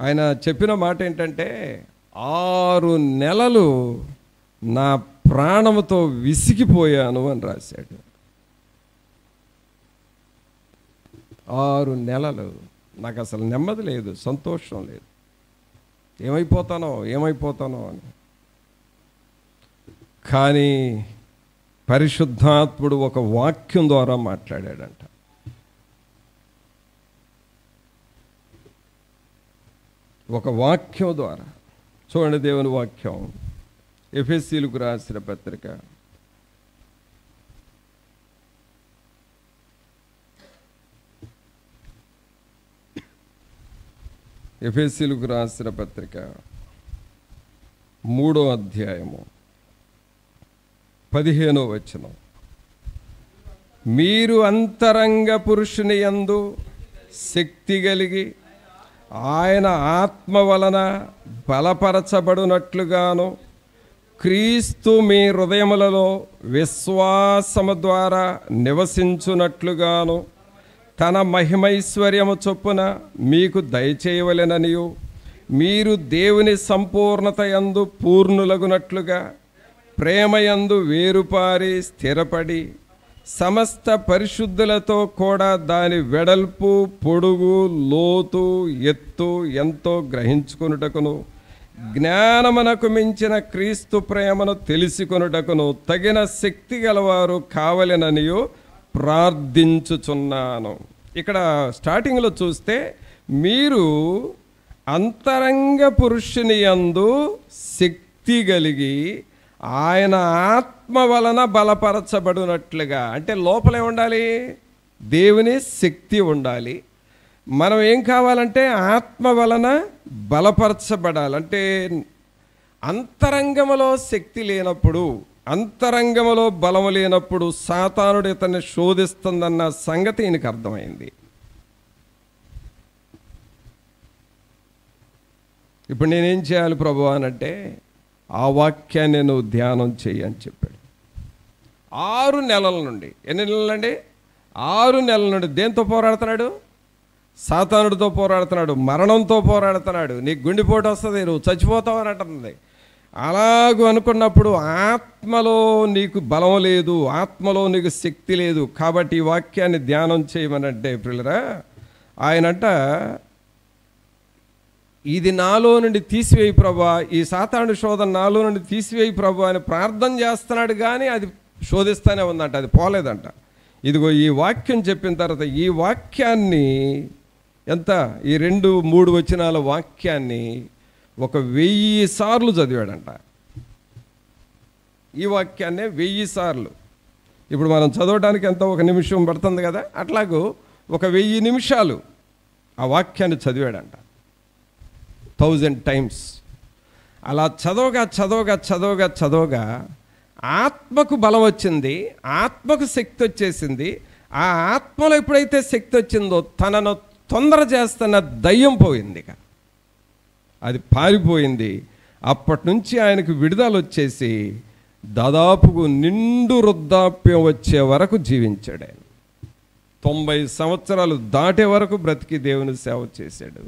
ఆయన చెప్పిన మాట ఏంటంటే, 6 నెలలు నా ప్రాణముతో విసిగిపోయాను అని రాశాడు. 6 నెలలు నాకు అసలు నెమ్మది లేదు, సంతోషం లేదు, ఏమైపోతానో అని. కానీ పరిశుద్ధాత్ముడు ఒక వాక్యం ద్వారా మాట్లాడాడంట. ఒక వాక్యం ద్వారా. చూడండి దేవుని వాక్యం, ఎఫెసీయులకు రాసిన పత్రిక 3వ అధ్యాయము 15వ వచనం. మీరు అంతరంగ పురుషుని యందు శక్తి కలిగి ఆయన ఆత్మ వలన బలపరచబడినట్లుగాను, క్రీస్తు మీ హృదయములలో విశ్వాసము ద్వారా నివసించునట్లుగాను తన మహిమైశ్వర్యము చొప్పున మీకు దయచేయవలెననియు, మీరు దేవుని సంపూర్ణత యందు పూర్ణులగునట్లుగా ప్రేమయందు వేరుపారి స్థిరపడి సమస్త పరిశుద్ధులతో కూడా దాని వెడల్పు, పొడుగు, లోతు, ఎత్తు ఎంతో గ్రహించుకొనుటకును, జ్ఞానమునకు మించిన క్రీస్తు ప్రేమను తెలుసుకొనుటకును తగిన శక్తి గలవారు కావలెననియు ప్రార్థించుచున్నాను. ఇక్కడ స్టార్టింగ్లో చూస్తే, మీరు అంతరంగ పురుషుని యందు శక్తి కలిగి ఆయన ఆత్మ వలన బలపరచబడినట్లుగా. అంటే లోపలే ఉండాలి, దేవుని శక్తి ఉండాలి. మనం ఏం కావాలంటే ఆత్మ వలన బలపరచబడాలి. అంటే అంతరంగములో శక్తి లేనప్పుడు, అంతరంగములో బలము లేనప్పుడు సాతానుడు ఇతన్ని శోధిస్తుందన్న సంగతి ఈయనకు అర్థమైంది. ఇప్పుడు నేనేం చేయాలి ప్రభు అనంటే, ఆ వాక్యాన్ని నువ్వు ధ్యానం చెయ్యి అని చెప్పాడు. 6 నెలల నుండి, ఎన్ని నెలలండి? 6 నెలల నుండి దేంతో పోరాడుతున్నాడు? సాతానుడితో పోరాడుతున్నాడు, మరణంతో పోరాడుతున్నాడు. నీకు గుండెపోటు వస్తుంది, నువ్వు చచ్చిపోతావు అని అంటుంది. అలాగూ అనుకున్నప్పుడు ఆత్మలో నీకు బలం లేదు, ఆత్మలో నీకు శక్తి లేదు. కాబట్టి ఈ వాక్యాన్ని ధ్యానం చేయమనంటే ప్రియులరా, ఆయనంట, ఇది నాలో నుండి తీసివేయి ప్రభా, ఈ సాతాను శోధన నాలో నుండి తీసివేయి ప్రభా అని ప్రార్థన చేస్తున్నాడు. కానీ అది శోధిస్తూనే ఉందంట, అది పోలేదంట. ఇదిగో ఈ వాక్యం చెప్పిన తర్వాత ఈ వాక్యాన్ని ఎంత, ఈ 2-3 వచనాల వాక్యాన్ని 1000 సార్లు చదివాడంట. ఈ వాక్యాన్నే 1000 సార్లు. ఇప్పుడు మనం చదవడానికి ఎంత, 1 నిమిషం పడుతుంది కదా, అట్లాగూ 1000 నిమిషాలు ఆ వాక్యాన్ని చదివాడంట, 1000 టైమ్స్. అలా చదవగా చదవగా చదవగా చదవగా ఆత్మకు బలం వచ్చింది, ఆత్మకు శక్తి వచ్చేసింది. ఆ ఆత్మలో ఎప్పుడైతే శక్తి వచ్చిందో తనను తొందర చేస్తున్న దయ్యం పోయింది, ఇక అది పారిపోయింది. అప్పటి నుంచి ఆయనకు విడుదల వచ్చేసి దాదాపుకు నిండు వృద్ధాప్యం వచ్చే వరకు జీవించాడు. ఆయన 90 సంవత్సరాలు దాటే వరకు బ్రతికి దేవుని సేవ చేశాడు.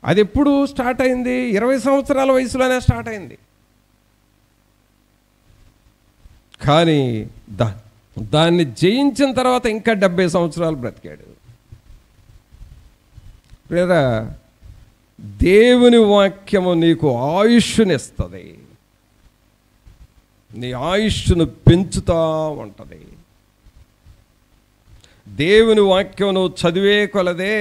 అది ఎప్పుడు స్టార్ట్ అయింది? 20 సంవత్సరాల వయసులోనే స్టార్ట్ అయింది. కానీ దాన్ని జయించిన తర్వాత ఇంకా 70 సంవత్సరాలు బ్రతికాడు. లేదా దేవుని వాక్యము నీకు ఆయుష్నిస్తుంది, నీ ఆయుష్ను పెంచుతూ ఉంటుంది. దేవుని వాక్యం నువ్వు చదివే కొలదే,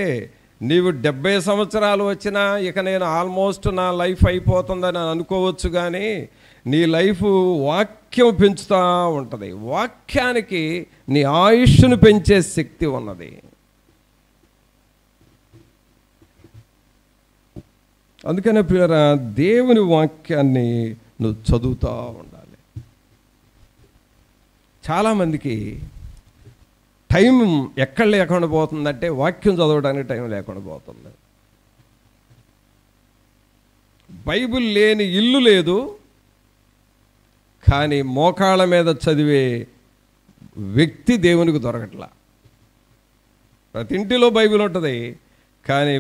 నీవు 70 సంవత్సరాలు వచ్చినా ఇక నేను ఆల్మోస్ట్ నా లైఫ్ అయిపోతుందని అనుకోవచ్చు. కానీ నీ లైఫ్ వాక్యం పెంచుతూ ఉంటుంది. వాక్యానికి నీ ఆయుష్ను పెంచే శక్తి ఉన్నది. అందుకనే ప్రియరా, దేవుని వాక్యాన్ని నువ్వు చదువుతూ ఉండాలి. చాలామందికి టైం ఎక్కడ లేకుండా పోతుందంటే వాక్యం చదవడానికి టైం లేకుండా పోతుంది. బైబిల్ లేని ఇల్లు లేదు, కానీ మోకాళ్ళ మీద చదివే వ్యక్తి దేవునికి దొరకట్లా. ప్రతి ఇంటిలో బైబిల్ ఉంటుంది, కానీ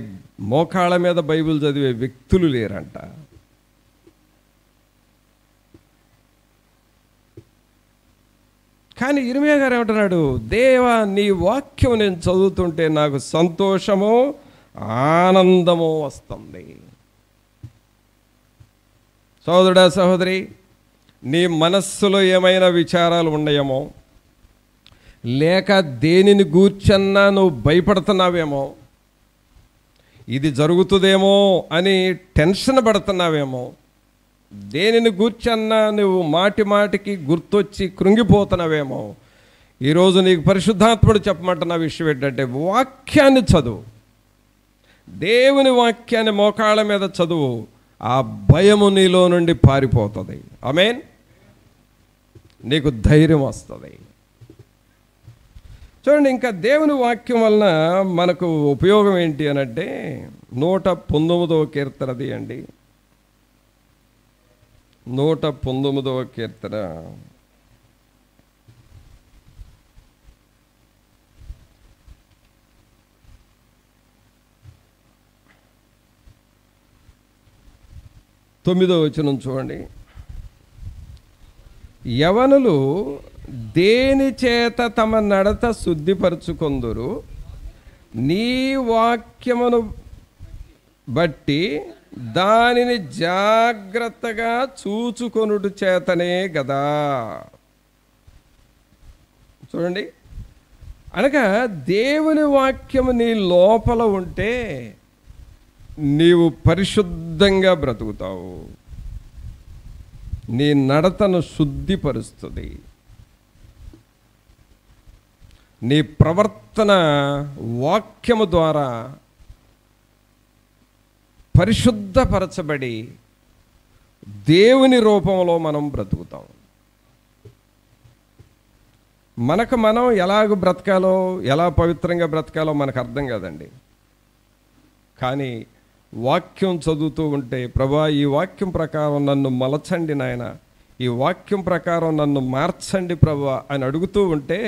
మోకాళ్ళ మీద బైబిల్ చదివే వ్యక్తులు లేరంట. కానీ ఇర్మీయా గారు ఏమంటున్నాడు? దేవా, నీ వాక్యం నేను చదువుతుంటే నాకు సంతోషము ఆనందము వస్తుంది. సోదరుడా, సహోదరి, నీ మనస్సులో ఏమైనా విచారాలు ఉన్నాయేమో, లేక దేనిని గూర్చన్నా నువ్వు భయపడుతున్నావేమో, ఇది జరుగుతుందేమో అని టెన్షన్ పడుతున్నావేమో, దేనిని గూర్చన్నా నువ్వు మాటి మాటికి గుర్తొచ్చి కృంగిపోతున్నావేమో, ఈరోజు నీకు పరిశుద్ధాత్ముడు చెప్పమంటున్న విషయం ఏంటంటే, వాక్యాన్ని చదువు, దేవుని వాక్యాన్ని మోకాళ్ళ మీద చదువు. ఆ భయము నీలో నుండి పారిపోతుంది. ఆమేన్. నీకు ధైర్యం వస్తుంది. చూడండి, ఇంకా దేవుని వాక్యం వలన మనకు ఉపయోగం ఏంటి అనంటే, 119వ కీర్తన తీయండి. 119వ కీర్తన. తొమ్మిదో వచనం చూడండి. యవనులు దేని చేత తమ నడత శుద్ధిపరచుకొందురు? నీ వాక్యమును బట్టి దానిని జాగ్రత్తగా చూచుకొనుట చేతనే గదా. చూడండి, అనగా దేవుని వాక్యము నీ లోపల ఉంటే నీవు పరిశుద్ధంగా బ్రతుకుతావు. నీ నడతను శుద్ధిపరుస్తుంది. నీ ప్రవర్తన వాక్యము ద్వారా పరిశుద్ధపరచబడి దేవుని రూపంలో మనం బ్రతుకుతాం. మనకు మనం ఎలాగ బ్రతకాలో, ఎలా పవిత్రంగా బ్రతకాలో మనకు అర్థం కాదండి. కానీ వాక్యం చదువుతూ ఉంటే, ప్రభా ఈ వాక్యం ప్రకారం నన్ను మలచండి నాయన, ఈ వాక్యం ప్రకారం నన్ను మార్చండి ప్రభా అని అడుగుతూ ఉంటే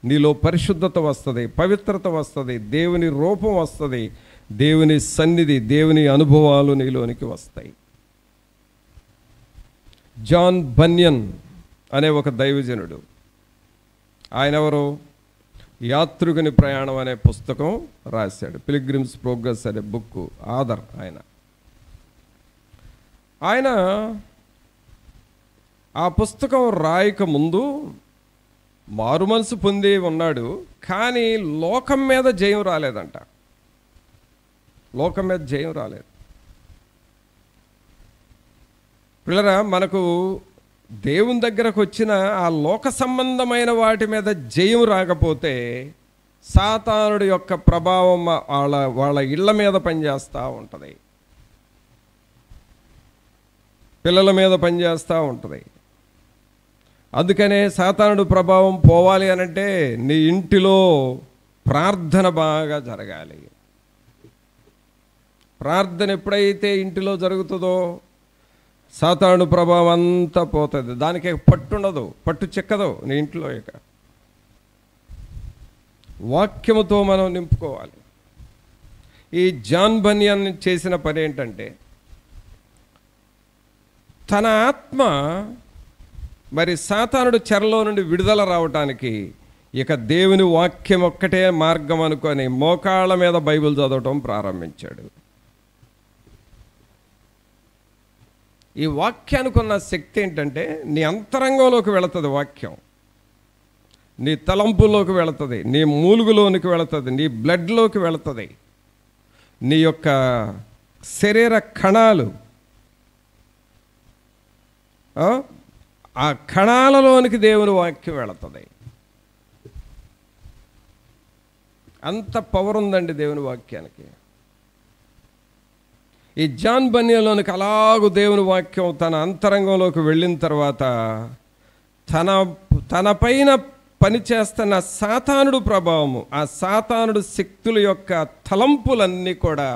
నీలో పరిశుద్ధత వస్తుంది, పవిత్రత వస్తుంది, దేవుని రూపం వస్తుంది, దేవుని సన్నిధి, దేవుని అనుభవాలు నీలోనికి వస్తాయి. జాన్ బన్యన్ అనే ఒక దైవజనుడు, ఆయన ఎవరు? యాత్రికుని ప్రయాణం అనే పుస్తకం రాశాడు. పిల్గ్రిమ్స్ ప్రోగ్రెస్ అనే బుక్ ఆధర్ ఆయన ఆ పుస్తకం రాయక ముందు మారు మనసు పొంది ఉన్నాడు. కానీ లోకం మీద జయం రాలేదంట. లోకం మీద జయం రాలేదు. పిల్లరా, మనకు దేవుని దగ్గరకు వచ్చిన ఆ లోక సంబంధమైన వాటి మీద జయం రాకపోతే సాతానుడి యొక్క ప్రభావం వాళ్ళ ఇళ్ల మీద పనిచేస్తూ ఉంటుంది, పిల్లల మీద పనిచేస్తూ ఉంటుంది. అందుకనే సాతానుడి ప్రభావం పోవాలి అనంటే నీ ఇంటిలో ప్రార్థన బాగా జరగాలి. ప్రార్థన ఎప్పుడైతే ఇంటిలో జరుగుతుందో సాతాను ప్రభావం అంతా పోతుంది. దానికి పట్టుండదు, పట్టు చెక్కదు నీ ఇంట్లో. ఇక వాక్యముతో మనం నింపుకోవాలి. ఈ జాన్ బన్యన్ చేసిన పని ఏంటంటే, తన ఆత్మ మరి సాతానుడు చెరలో నుండి విడుదల రావటానికి ఇక దేవుని వాక్యం ఒక్కటే మార్గం అనుకొని మోకాళ్ళ మీద బైబిల్ చదవటం ప్రారంభించాడు. ఈ వాక్యానికి ఉన్న శక్తి ఏంటంటే, నీ అంతరంగంలోకి వెళుతుంది వాక్యం, నీ తలంపుల్లోకి వెళుతుంది, నీ మూలుగులోనికి వెళుతుంది, నీ బ్లడ్లోకి వెళుతుంది, నీ యొక్క శరీర కణాలు, ఆ కణాలలోనికి దేవుని వాక్యం వెళుతుంది. అంత పవర్ ఉందండి దేవుని వాక్యానికి. ఈ జాన్ బన్యన్లోనికి అలాగూ దేవుని వాక్యం తన అంతరంగంలోకి వెళ్ళిన తర్వాత తన పైన పనిచేస్తున్న సాతానుడు ప్రభావము, ఆ సాతానుడు శక్తుల యొక్క తలంపులన్నీ కూడా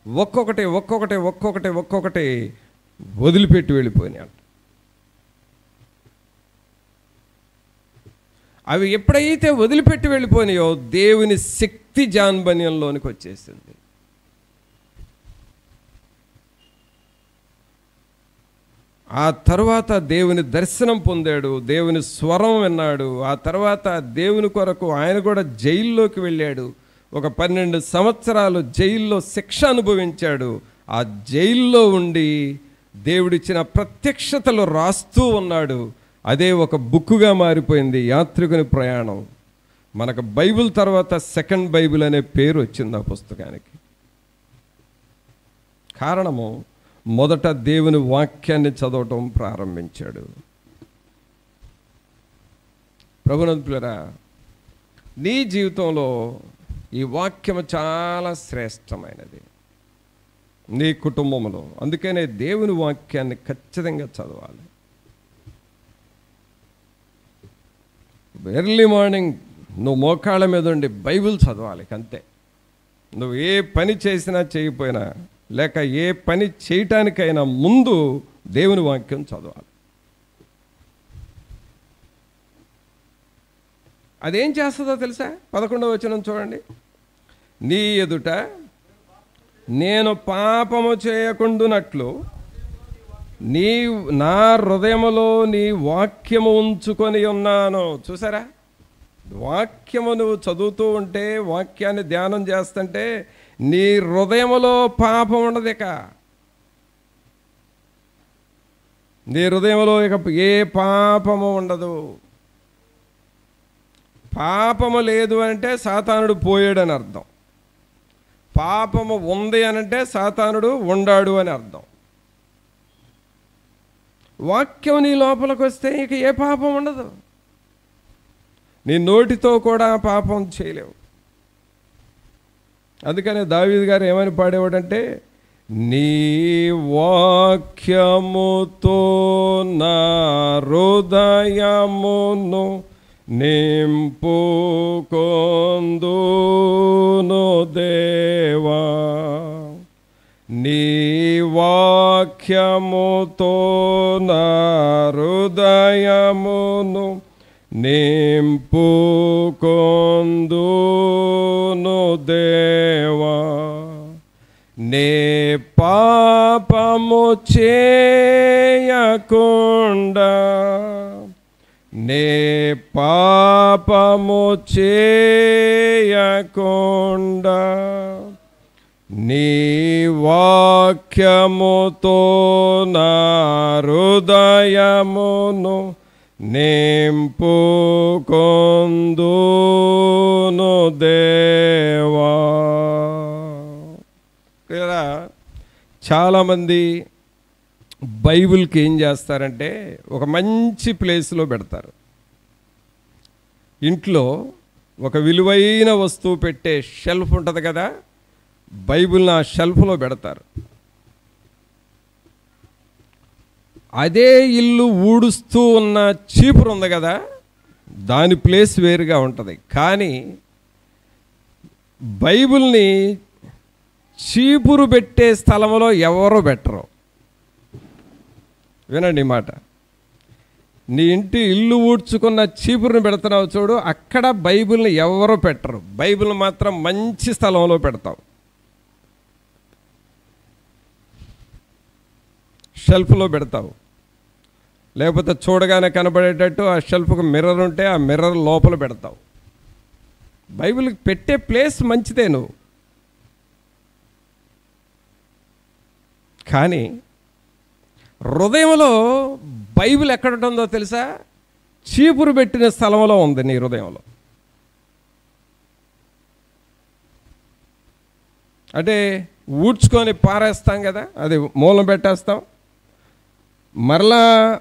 ఒక్కొక్కటి ఒక్కొక్కటి ఒక్కొక్కటి ఒక్కొక్కటి వదిలిపెట్టి వెళ్ళిపోయినాయి. అవి ఎప్పుడైతే వదిలిపెట్టి వెళ్ళిపోయినాయో దేవుని శక్తి జాన్ బన్యన్లోనికి వచ్చేసింది. ఆ తర్వాత దేవుని దర్శనం పొందాడు, దేవుని స్వరం విన్నాడు. ఆ తర్వాత దేవుని కొరకు ఆయన కూడా జైల్లోకి వెళ్ళాడు. ఒక 12 సంవత్సరాలు జైల్లో శిక్ష అనుభవించాడు. ఆ జైల్లో ఉండి దేవుడిచ్చిన ప్రత్యక్షతలు రాస్తూ ఉన్నాడు. అదే ఒక బుక్కుగా మారిపోయింది, యాత్రికుని ప్రయాణం. మనకు బైబిల్ తర్వాత సెకండ్ బైబిల్ అనే పేరు వచ్చింది ఆ పుస్తకానికి. కారణము, మొదట దేవుని వాక్యాన్ని చదవటం ప్రారంభించాడు. ప్రభునంతులారా, నీ జీవితంలో ఈ వాక్యము చాలా శ్రేష్టమైనది, నీ కుటుంబంలో. అందుకనే దేవుని వాక్యాన్ని ఖచ్చితంగా చదవాలి. ఎర్లీ మార్నింగ్ నువ్వు మోకాళ్ళ మీద ఉండి బైబిల్ చదవాలి అంతే. నువ్వు ఏ పని చేసినా చేయకపోయినా, లేక ఏ పని చేయటానికైనా ముందు దేవుని వాక్యం చదవాలి. అదేం చేస్తుందో తెలుసా? 11వ వచనం చూడండి. నీ ఎదుట నేను పాపము చేయకుండునట్లు నా హృదయములో నీ వాక్యము ఉంచుకొని ఉన్నాను. చూసారా, వాక్యము నువ్వు చదువుతూ ఉంటే, వాక్యాన్ని ధ్యానం చేస్తుంటే నీ హృదయములో పాపం ఉండదు. ఇక నీ హృదయంలో ఇక ఏ పాపము ఉండదు. పాపము లేదు అంటే సాతానుడు పోయాడని అర్థం. పాపము ఉంది అనంటే సాతానుడు ఉండాడు అని అర్థం. వాక్యం నీ లోపలికి వస్తే ఇక ఏ పాపం ఉండదు. నీ నోటితో కూడా పాపం చేయలేవు. అందుకనే దావీదు గారు ఏమని పాడేవాడంటే, నీ వాక్యముతో నా హృదయమును నింపుకొందును దేవా, నీ వాక్యముతో నా హృదయమును నింపుకొందును దేవా, నే పాపము చేయకుండా, నే పాపము చేయకుండా నీ వాక్యముతో నా హృదయమును నింపుకొందును దేవా. ఇలా చాలామంది బైబిల్కి ఏం చేస్తారంటే ఒక మంచి ప్లేస్లో పెడతారు. ఇంట్లో ఒక విలువైన వస్తువు పెట్టే షెల్ఫ్ ఉంటుంది కదా, బైబిల్ని ఆ షెల్ఫ్లో పెడతారు. అదే ఇల్లు ఊడుస్తూ ఉన్న చీపురు ఉంది కదా, దాని ప్లేస్ వేరుగా ఉంటుంది. కానీ బైబిల్ని చీపురు పెట్టే స్థలంలో ఎవరో పెట్టరు. వినండి ఈ మాట. నీ ఇంటి ఇల్లు ఊడ్చుకున్న చీపురుని పెడుతున్నావు చూడు, అక్కడ బైబిల్ని ఎవరో పెట్టరు. బైబిల్ మాత్రం మంచి స్థలంలో పెడతావు. షెల్ఫ్లో పెడతావు. లేకపోతే చూడగానే కనబడేటట్టు ఆ షెల్ఫ్కి మిర్రర్ ఉంటే ఆ మిర్రర్ లోపల పెడతావు. బైబిల్కి పెట్టే ప్లేస్ మంచిదే నువ్వు. కానీ హృదయంలో బైబిల్ ఎక్కడ ఉంటుందో తెలుసా? చీపురు పెట్టిన స్థలంలో ఉంది నీ హృదయంలో. అంటే ఊడ్చుకొని పారేస్తాం కదా, అది మూలం పెట్టేస్తాం. మరలా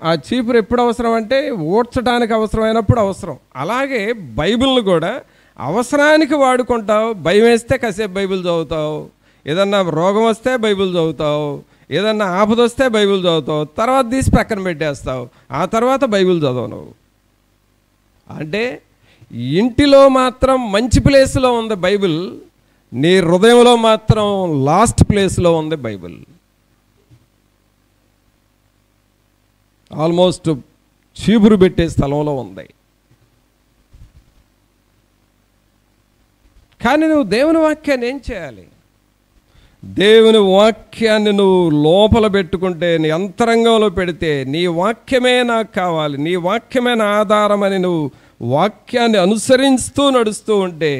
ఆ చీపురు ఎప్పుడు అవసరం అంటే ఊడ్చడానికి అవసరమైనప్పుడు అవసరం. అలాగే బైబిల్ని కూడా అవసరానికి వాడుకుంటావు. భయం వేస్తే కాసేపు బైబిల్ చదువుతావు, ఏదన్నా రోగం వస్తే బైబిల్ చదువుతావు, ఏదన్నా ఆపద వస్తే బైబిల్ చదువుతావు, తర్వాత తీసి పక్కన పెట్టేస్తావు, ఆ తర్వాత బైబిల్ చదవవు నువ్వు. అంటే ఇంటిలో మాత్రం మంచి ప్లేస్లో ఉంది బైబిల్, నీ హృదయంలో మాత్రం లాస్ట్ ప్లేస్లో ఉంది బైబిల్. ఆల్మోస్ట్ చీపురు పెట్టే స్థలంలో ఉంది. కానీ నువ్వు దేవుని వాక్యాన్ని ఏం చేయాలి? దేవుని వాక్యాన్ని నువ్వు లోపల పెట్టుకుంటే, నీ అంతరంగంలో పెడితే, నీ వాక్యమే నాకు కావాలి, నీ వాక్యమే నా ఆధారమని నువ్వు వాక్యాన్ని అనుసరిస్తూ నడుస్తూ ఉంటే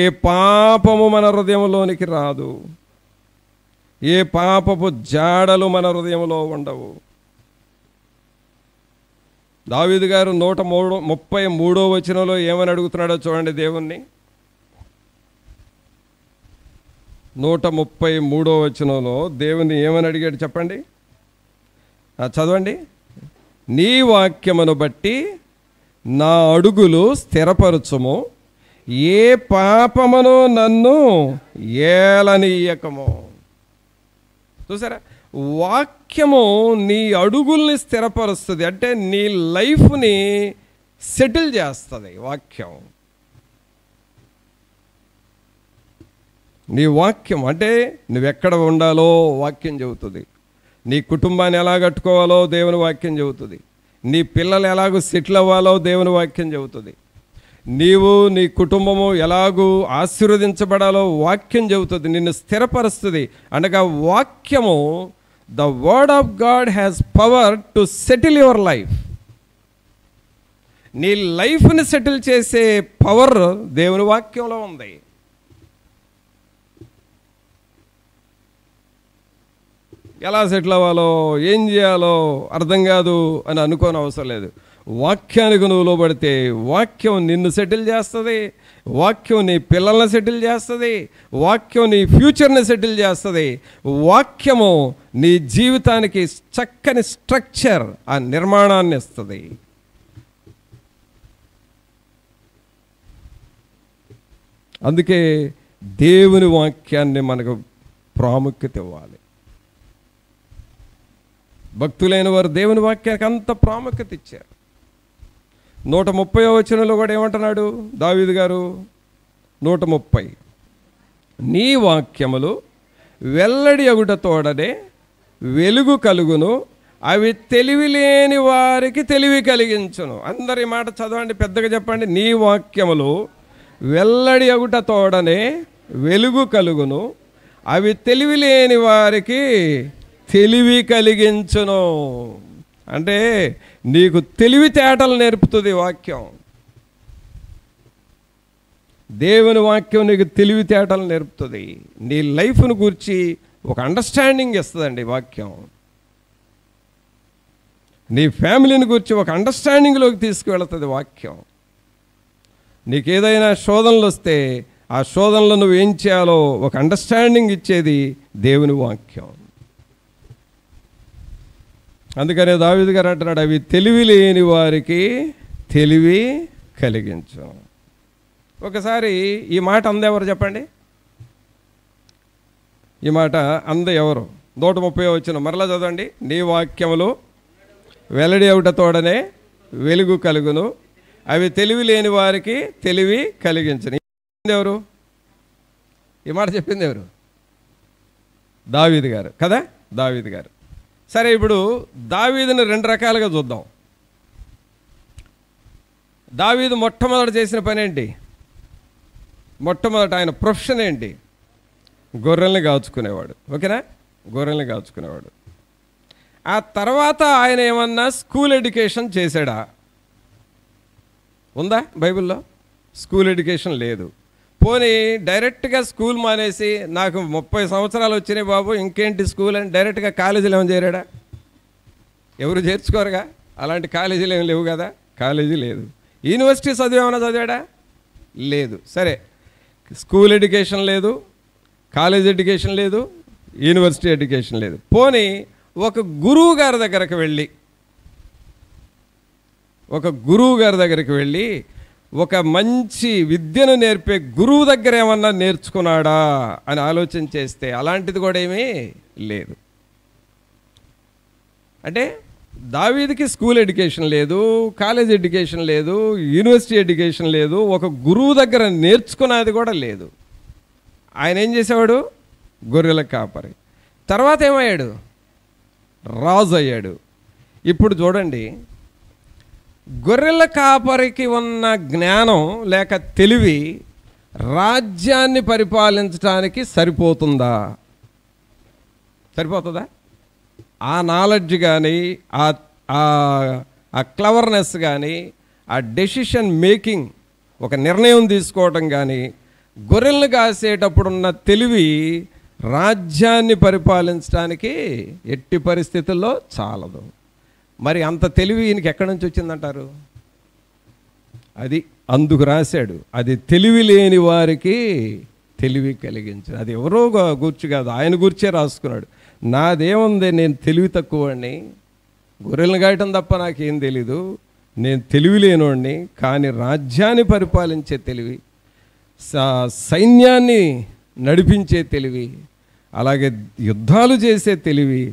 ఏ పాపము మన హృదయంలోనికి రాదు, ఏ పాపపు జాడలు మన హృదయంలో ఉండవు. దావీదు గారు 133వ వచనంలో ఏమని అడుగుతున్నాడో చూడండి దేవుణ్ణి. 133వ వచనంలో దేవుని ఏమని అడిగాడు చెప్పండి, చదవండి. నీ వాక్యమును బట్టి నా అడుగులు స్థిరపరచుము, ఏ పాపమును నన్ను ఏలనీయకము. చూసారా, వాక్యము నీ అడుగుల్ని స్థిరపరుస్తుంది. అంటే నీ లైఫ్ని సెటిల్ చేస్తుంది వాక్యం. నీ వాక్యం అంటే నువ్వెక్కడ ఉండాలో వాక్యం చెబుతుంది. నీ కుటుంబాన్ని ఎలా కట్టుకోవాలో దేవుని వాక్యం చెబుతుంది. నీ పిల్లలు ఎలాగూ సెటిల్ అవ్వాలో దేవుని వాక్యం చెబుతుంది. నీవు నీ కుటుంబము ఎలాగూ ఆశీర్వదించబడాలో వాక్యం చెబుతుంది, నిన్ను స్థిరపరుస్తుంది. అనగా వాక్యము the word of God has power to settle your life. నీ లైఫ్ని సెటిల్ చేసే పవర్ దేవుని వాక్యంలో ఉంది. ఎలా సెటిల్ అవ్వాలో, ఏం చేయాలో అర్థం కాదు అని అనుకోని అవసరం లేదు. వాక్యానికి నువ్వు లోబడితే వాక్యం నిన్ను సెటిల్ చేస్తుంది, వాక్యం నీ పిల్లల్ని సెటిల్ చేస్తుంది, వాక్యం నీ ఫ్యూచర్ని సెటిల్ చేస్తుంది. వాక్యము నీ జీవితానికి చక్కని స్ట్రక్చర్, ఆ నిర్మాణాన్ని ఇస్తుంది. అందుకే దేవుని వాక్యాన్ని మనకు ప్రాముఖ్యత ఇవ్వాలి. భక్తులైన వారు దేవుని వాక్యానికి అంత ప్రాముఖ్యత ఇచ్చారు. 130వ వచనంలో కూడా ఏమంటున్నాడు దావీదు గారు? 130, నీ వాక్యములు వెల్లడి అగుట తోడనే వెలుగు కలుగును, అవి తెలివి లేని వారికి తెలివి కలిగించును. అందరి మాట చదవండి, పెద్దగా చెప్పండి. నీ వాక్యములు వెల్లడి అగుట తోడనే వెలుగు కలుగును, అవి తెలివి లేని వారికి తెలివి కలిగించును. అంటే నీకు తెలివితేటలు నేర్పుతుంది వాక్యం. దేవుని వాక్యం నీకు తెలివితేటలు నేర్పుతుంది. నీ లైఫ్ను గురించి ఒక అండర్స్టాండింగ్ ఇస్తుందండి వాక్యం. నీ ఫ్యామిలీని గురించి ఒక అండర్స్టాండింగ్లోకి తీసుకువెళుతుంది వాక్యం. నీకు ఏదైనా శోధనలు వస్తే ఆ శోధనలో నువ్వు ఏం చేయాలో ఒక అండర్స్టాండింగ్ ఇచ్చేది దేవుని వాక్యం. అందుకనే దావీదు గారు అంటున్నాడు, అవి తెలివి లేని వారికి తెలివి కలిగించు. ఒకసారి ఈ మాట అందెవరు చెప్పండి? ఈ మాట అంద ఎవరు? 130 వచ్చిన మరలా చదవండి. నీ వాక్యములు వెల్లడి అవుట తోడనే వెలుగు కలుగును, అవి తెలివి లేని వారికి తెలివి కలిగించను. ఎవరు ఈ మాట చెప్పింది? ఎవరు? దావీదు గారు కదా, దావీదు గారు. సరే, ఇప్పుడు దావీదుని 2 రకాలుగా చూద్దాం. దావీదు మొట్టమొదట చేసిన పని ఏంటి? మొట్టమొదట ఆయన ప్రొఫెషన్ ఏంటి? గొర్రెల్ని కాచుకునేవాడు. ఓకేనా? గొర్రెల్ని కాచుకునేవాడు. ఆ తర్వాత ఆయన ఏమన్నా స్కూల్ ఎడ్యుకేషన్ చేశాడా? ఉందా బైబిల్లో? స్కూల్ ఎడ్యుకేషన్ లేదు. పోనీ డైరెక్ట్గా స్కూల్ మానేసి నాకు 30 సంవత్సరాలు వచ్చినాయి బాబు ఇంకేంటి స్కూల్ అని డైరెక్ట్గా కాలేజీలో ఏమైనా చేరాడా? ఎవరు చేర్చుకోరుగా, అలాంటి కాలేజీలు ఏమి లేవు కదా, కాలేజీ లేదు. యూనివర్సిటీ చదువు ఏమైనా చదివాడా? లేదు. సరే, స్కూల్ ఎడ్యుకేషన్ లేదు, కాలేజ్ ఎడ్యుకేషన్ లేదు, యూనివర్సిటీ ఎడ్యుకేషన్ లేదు. పోనీ ఒక గురువు గారి దగ్గరకు వెళ్ళి ఒక మంచి విద్యను నేర్పే గురువు దగ్గర ఏమన్నా నేర్చుకున్నాడా అని ఆలోచన చేస్తే అలాంటిది కూడా ఏమీ లేదు. అంటే దావీదుకి స్కూల్ ఎడ్యుకేషన్ లేదు, కాలేజ్ ఎడ్యుకేషన్ లేదు, యూనివర్సిటీ ఎడ్యుకేషన్ లేదు, ఒక గురువు దగ్గర నేర్చుకున్నది కూడా లేదు. ఆయన ఏం చేసేవాడు? గొర్రెల కాపరి. తర్వాత ఏమయ్యాడు? రాజు అయ్యాడు. ఇప్పుడు చూడండి, గొర్రెల కాపరికి ఉన్న జ్ఞానం లేక తెలివి రాజ్యాన్ని పరిపాలించడానికి సరిపోతుందా? ఆ నాలెడ్జ్ కానీ, ఆ క్లవర్నెస్ కానీ, ఆ డెసిషన్ మేకింగ్, ఒక నిర్ణయం తీసుకోవటం కానీ, గొర్రెలను కాసేటప్పుడున్న తెలివి రాజ్యాన్ని పరిపాలించడానికి ఎట్టి పరిస్థితుల్లో చాలదు. మరి అంత తెలివి ఈయనకి ఎక్కడి నుంచి వచ్చిందంటారు? అది అందుకు రాశాడు, అది తెలివి లేని వారికి తెలివి కలిగించు. అది ఎవరో గూర్చి కాదు, ఆయన గూర్చే రాసుకున్నాడు. నాదేముంది, నేను తెలివి తక్కువని, గొర్రెలను గాయటం తప్ప నాకేం తెలీదు, నేను తెలివి లేనివాడిని. కానీ రాజ్యాన్ని పరిపాలించే తెలివి, సైన్యాన్ని నడిపించే తెలివి, అలాగే యుద్ధాలు చేసే తెలివి,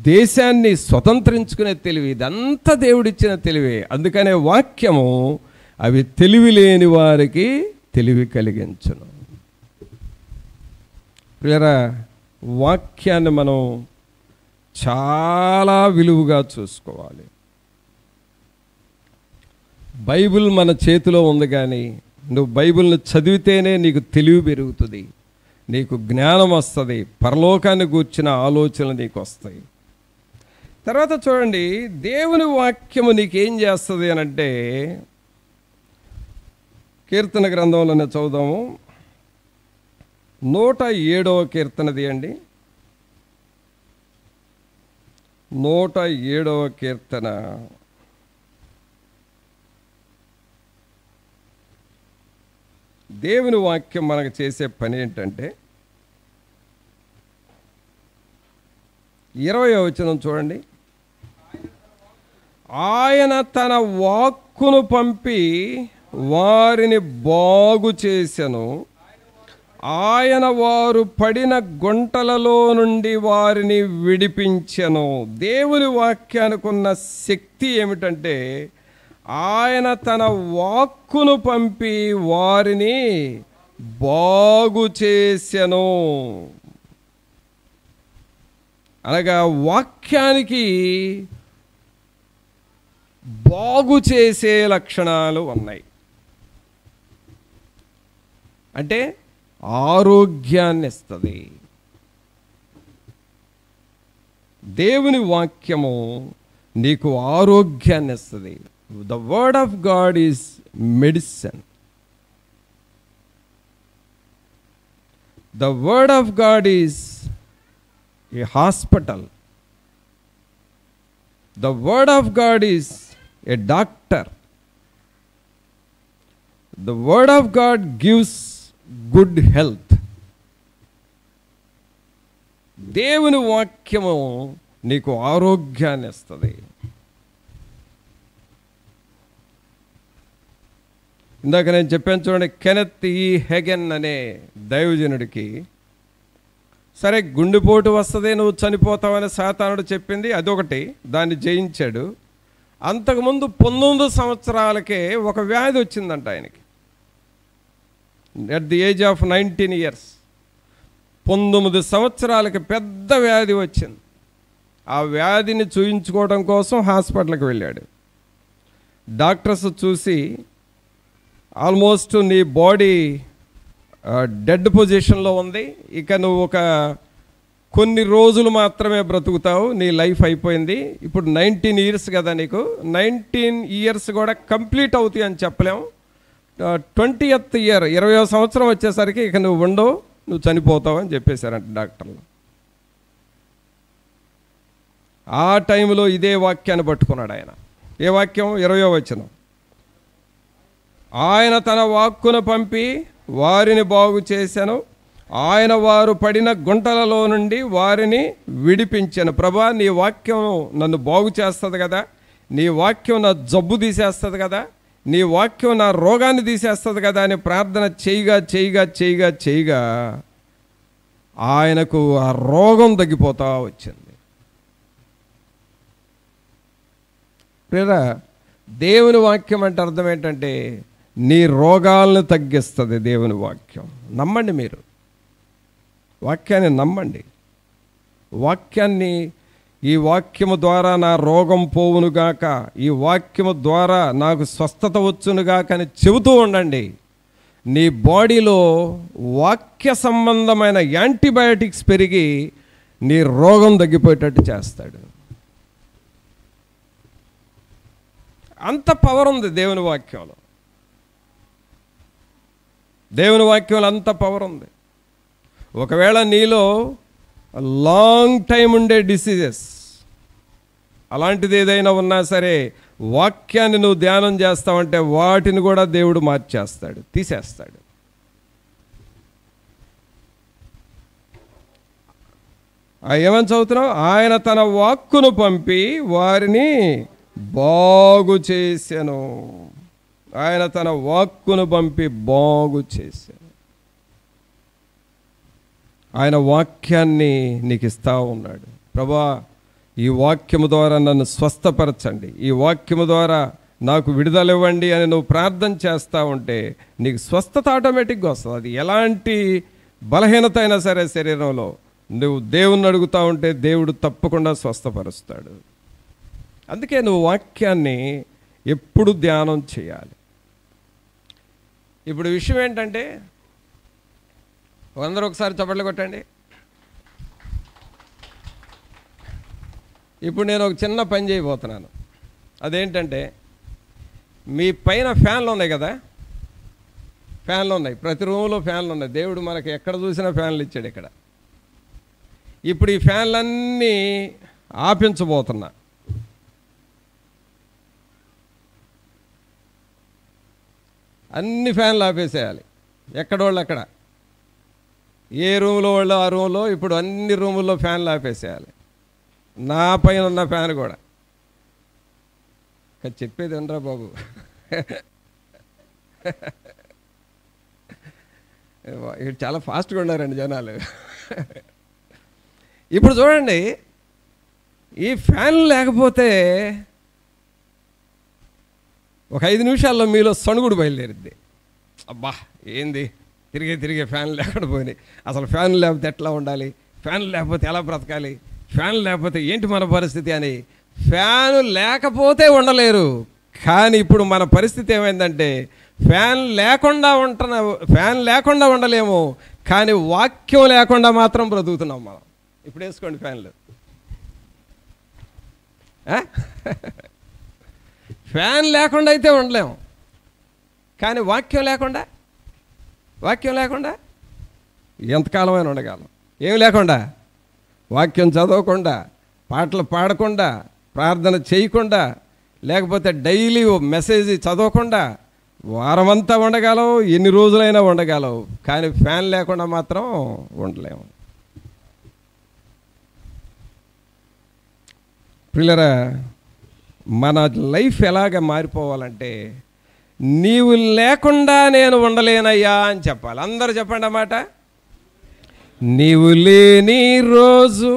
దేశాన్ని స్వతంత్రించుకునే తెలివి, ఇదంతా దేవుడిచ్చిన తెలివే. అందుకనే వాక్యము అవి తెలివి లేని వారికి తెలివి కలిగించును. ప్రియరా, వాక్యాన్ని మనం చాలా విలువగా చూసుకోవాలి. బైబిల్ మన చేతిలో ఉంది, కానీ నువ్వు బైబిల్ని చదివితేనే నీకు తెలివి పెరుగుతుంది. నీకు జ్ఞానం వస్తుంది, పరలోకాన్ని గూర్చిన ఆలోచనలు నీకు వస్తాయి. తర్వాత చూడండి, దేవుని వాక్యము నీకేం చేస్తుంది అని అంటే, కీర్తన గ్రంథంలోనే చదువుదాము. 107వ కీర్తన తీయండి. 107వ కీర్తన దేవుని వాక్యం మనకు చేసే పని ఏంటంటే, 20వ వచనం చూడండి. ఆయన తన వాక్కును పంపి వారిని బాగు చేసెను, ఆయన వారు పడిన గుంటలలో నుండి వారిని విడిపించెను. దేవుని వాక్యానికి ఉన్న శక్తి ఏమిటంటే, ఆయన తన వాక్కును పంపి వారిని బాగు చేసెను. అనగా వాక్యానికి బాగు చేసే లక్షణాలు ఉన్నాయి. అంటే ఆరోగ్యాన్ని ఇస్తుంది. దేవుని వాక్యము నీకు ఆరోగ్యాన్ని ఇస్తుంది. The word of God is medicine. The word of God is a hospital. The word of God is a doctor. The word of God gives good health. దేవుని వాక్యము నీకు ఆరోగ్యాన్ని ఇస్తుంది. ఇందాక నేను చెప్పాను చూడండి, కెనెత్ ఈ హెగెన్ అనే దైవజనుడికి, సరే గుండెపోటు వస్తుంది, నువ్వు చనిపోతావని సాతానుడు చెప్పింది, అదొకటి, దాన్ని జయించాడు. అంతకుముందు 19 సంవత్సరాలకే ఒక వ్యాధి వచ్చిందంట ఆయనకి. At the age of 19 years, 19 సంవత్సరాలకి పెద్ద వ్యాధి వచ్చింది. ఆ వ్యాధిని చూయించుకోవడం కోసం హాస్పిటల్కి వెళ్ళాడు. డాక్టర్స్ చూసి, ఆల్మోస్ట్ నీ బాడీ డెడ్ పొజిషన్లో ఉంది, ఇక నువ్వు కొన్ని రోజులు మాత్రమే బ్రతుకుతావు, నీ లైఫ్ అయిపోయింది. ఇప్పుడు 19 years కదా నీకు, 19 years కూడా కంప్లీట్ అవుతాయి అని చెప్పలేము. 20th year, 20వ సంవత్సరం వచ్చేసరికి ఇక నువ్వు ఉండవు, నువ్వు చనిపోతావు అని చెప్పేశారంట డాక్టర్లు. ఆ టైంలో ఇదే వాక్యాన్ని పట్టుకున్నాడు ఆయన. ఏ వాక్యం? 20వ వచనం. ఆయన తన వాక్కును పంపి వారిని బాగు చేశాను, ఆయన వారు పడిన గుంటలలో నుండి వారిని విడిపించాను. ప్రభా, నీ వాక్యం నన్ను బాగు చేస్తుంది కదా, నీ వాక్యం నా జబ్బు తీసేస్తుంది కదా, నీ వాక్యం నా రోగాన్ని తీసేస్తుంది కదా అని ప్రార్థన చేయగా ఆయనకు ఆ రోగం తగ్గిపోతా వచ్చింది. ప్రియరా, దేవుని వాక్యం అంటే అర్థం ఏంటంటే, నీ రోగాలను తగ్గిస్తుంది దేవుని వాక్యం. నమ్మండి, మీరు వాక్యాన్ని నమ్మండి. వాక్యాన్ని, ఈ వాక్యము ద్వారా నా రోగం పోవునుగాక, ఈ వాక్యము ద్వారా నాకు స్వస్థత వచ్చునుగాక అని చెబుతూ ఉండండి. నీ బాడీలో వాక్య సంబంధమైన యాంటీబయాటిక్స్ పెరిగి నీ రోగం తగ్గిపోయేటట్టు చేస్తాడు. అంత పవర్ ఉంది దేవుని వాక్యంలో. దేవుని వాక్యంలో అంత పవర్ ఉంది. ఒకవేళ నీలో లాంగ్ టైం ఉండే డిసీజెస్ అలాంటిది ఏదైనా ఉన్నా సరే, వాక్యాన్ని నువ్వు ధ్యానం చేస్తావంటే వాటిని కూడా దేవుడు మార్చేస్తాడు, తీసేస్తాడు. ఏమని చదువుతున్నావు? ఆయన తన వాక్కును పంపి వారిని బాగు చేసెను. ఆయన తన వాక్కును పంపి బాగు చేశాను. ఆయన వాక్యాన్ని నీకు ఇస్తా ఉన్నాడు. ప్రభా, ఈ వాక్యము ద్వారా నన్ను స్వస్థపరచండి, ఈ వాక్యము ద్వారా నాకు విడుదల ఇవ్వండి అని నువ్వు ప్రార్థన చేస్తూ ఉంటే నీకు స్వస్థత ఆటోమేటిక్గా వస్తుంది. అది ఎలాంటి బలహీనత అయినా సరే శరీరంలో నువ్వు దేవుణ్ణి అడుగుతూ ఉంటే దేవుడు తప్పకుండా స్వస్థపరుస్తాడు. అందుకే నువ్వు వాక్యాన్ని ఎప్పుడు ధ్యానం చేయాలి. ఇప్పుడు విషయం ఏంటంటే, అందరూ ఒకసారి చప్పట్లు కొట్టండి. ఇప్పుడు నేను ఒక చిన్న పని చేయబోతున్నాను. అదేంటంటే, మీ పైన ఫ్యాన్లు ఉన్నాయి కదా, ఫ్యాన్లు ఉన్నాయి, ప్రతి రూమ్లో ఫ్యాన్లు ఉన్నాయి. దేవుడు మనకి ఎక్కడ చూసినా ఫ్యాన్లు ఇచ్చాడు ఇక్కడ. ఇప్పుడు ఈ ఫ్యాన్లన్నీ ఆపించబోతున్నా. అన్ని ఫ్యాన్లు ఆపేసేయాలి, ఎక్కడోళ్ళు అక్కడ. ఏ రూమ్లో వాళ్ళు ఆ రూమ్లో ఇప్పుడు అన్ని రూముల్లో ఫ్యాన్లు ఆపేసేయాలి. నా పైన ఉన్న ఫ్యాన్ కూడా. చెప్పేది అనరా బాబు. ఇక్కడ చాలా ఫాస్ట్గా ఉన్నారండి జనాలు. ఇప్పుడు చూడండి, ఈ ఫ్యాన్లు లేకపోతే ఒక 5 నిమిషాల్లో మీలో సణుగుడు బయలుదేరిద్ది. అబ్బా ఏంది తిరిగే ఫ్యాన్లు లేకుండా పోయినాయి, అసలు ఫ్యాన్లు లేకపోతే ఎట్లా ఉండాలి, ఫ్యాన్లు లేకపోతే ఎలా బ్రతకాలి, ఫ్యాన్లు లేకపోతే ఏంటి మన పరిస్థితి అని. ఫ్యాను లేకపోతే ఉండలేరు. కానీ ఇప్పుడు మన పరిస్థితి ఏమైందంటే, ఫ్యాన్ లేకుండా ఉండలేము, కానీ వాక్యం లేకుండా మాత్రం బ్రతుకుతున్నాం మనం. ఇప్పుడు వేసుకోండి ఫ్యాన్లు. ఫ్యాన్ లేకుండా అయితే ఉండలేము, కానీ వాక్యం లేకుండా ఎంతకాలమైనా ఉండగలం. ఏం లేకుండా, వాక్యం చదవకుండా, పాటలు పాడకుండా, ప్రార్థన చేయకుండా, లేకపోతే డైలీ మెసేజ్ చదవకుండా వారమంతా ఉండగలవు, ఎన్ని రోజులైనా ఉండగలవు, కానీ ఫ్యాన్ లేకుండా మాత్రం ఉండలేము. ప్రియులారా, మన లైఫ్ ఎలాగ మారిపోవాలంటే, నీవు లేకుండా నేను ఉండలేనయ్యా అని చెప్పాలి. అందరూ చెప్పండి అన్నమాట. నీవు లేని రోజు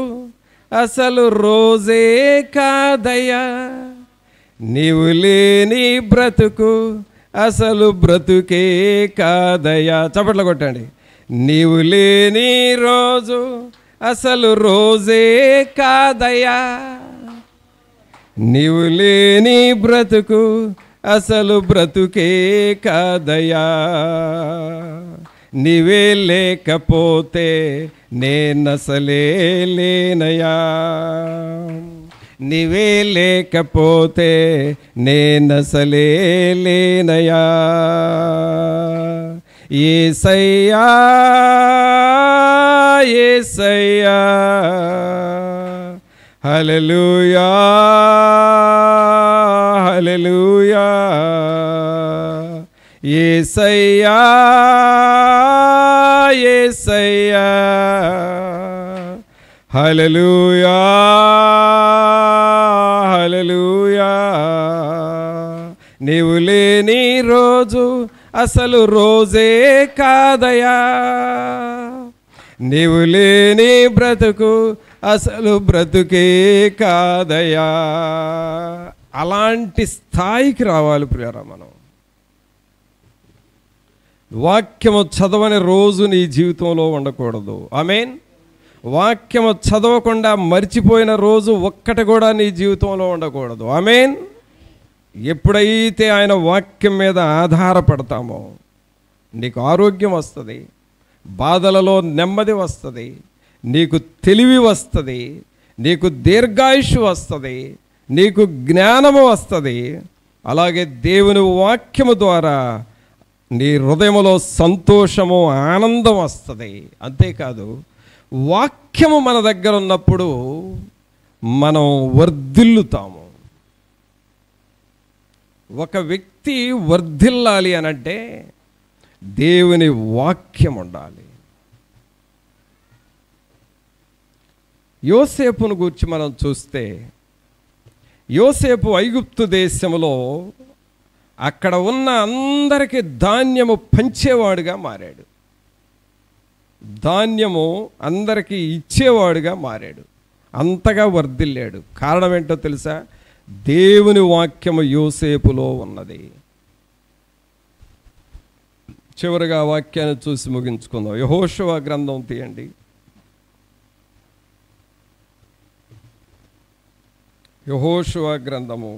అసలు రోజే కాదయ్యా, నీవు లేని బ్రతుకు అసలు బ్రతుకే కాదయ్యా. చప్పట్లు కొట్టండి. నీవు లేని రోజు అసలు రోజే కాదయ్యా, నీవు లేని బ్రతుకు అసలు బ్రతుకే కాదయ్యా. నీవే లేకపోతే నేనసలే లేనయ్యా, నీవే లేకపోతే నేనసలే లేనయ్యా. యేసయ్యా యేసయ్యా హల్లెలూయా హల్లెలూయా. యేసయ్యా యేసయ్యా హల్లెలూయా హల్లెలూయా. నీవు లేని రోజు అసలు రోజే కాదయా, నీవు లేని బ్రతుకు అసలు బ్రతుకే కాదయా. అలాంటి స్థాయికి రావాలి ప్రియరా మనం. వాక్యము చదవని రోజు నీ జీవితంలో ఉండకూడదు. ఆమేన్. వాక్యము చదవకుండా మర్చిపోయిన రోజు ఒక్కటి కూడా నీ జీవితంలో ఉండకూడదు. ఆమేన్. ఎప్పుడైతే ఆయన వాక్యం మీద ఆధారపడతామో నీకు ఆరోగ్యం వస్తుంది, బాధలలో నెమ్మది వస్తుంది, నీకు తెలివి వస్తుంది, నీకు దీర్ఘాయుష్ వస్తుంది, నీకు జ్ఞానము వస్తుంది. అలాగే దేవుని వాక్యము ద్వారా నీ హృదయంలో సంతోషము ఆనందం వస్తుంది. అంతేకాదు, వాక్యము మన దగ్గర ఉన్నప్పుడు మనం వర్ధిల్లుతాము. ఒక వ్యక్తి వర్ధిల్లాలి అనంటే దేవుని వాక్యం ఉండాలి. యోసేపును గురించి మనం చూస్తే, యోసేపు ఐగుప్తు దేశంలో అక్కడ ఉన్న అందరికీ ధాన్యము పంచేవాడుగా మారాడు, ధాన్యము అందరికీ ఇచ్చేవాడుగా మారాడు, అంతగా వర్ధిల్లాడు. కారణం ఏంటో తెలుసా? దేవుని వాక్యము యోసేపులో ఉన్నది. చివరిగా వాక్యాన్ని చూసి ముగించుకుందాం. యెహోషువ గ్రంథం తీయండి. యెహోషువ గ్రంథము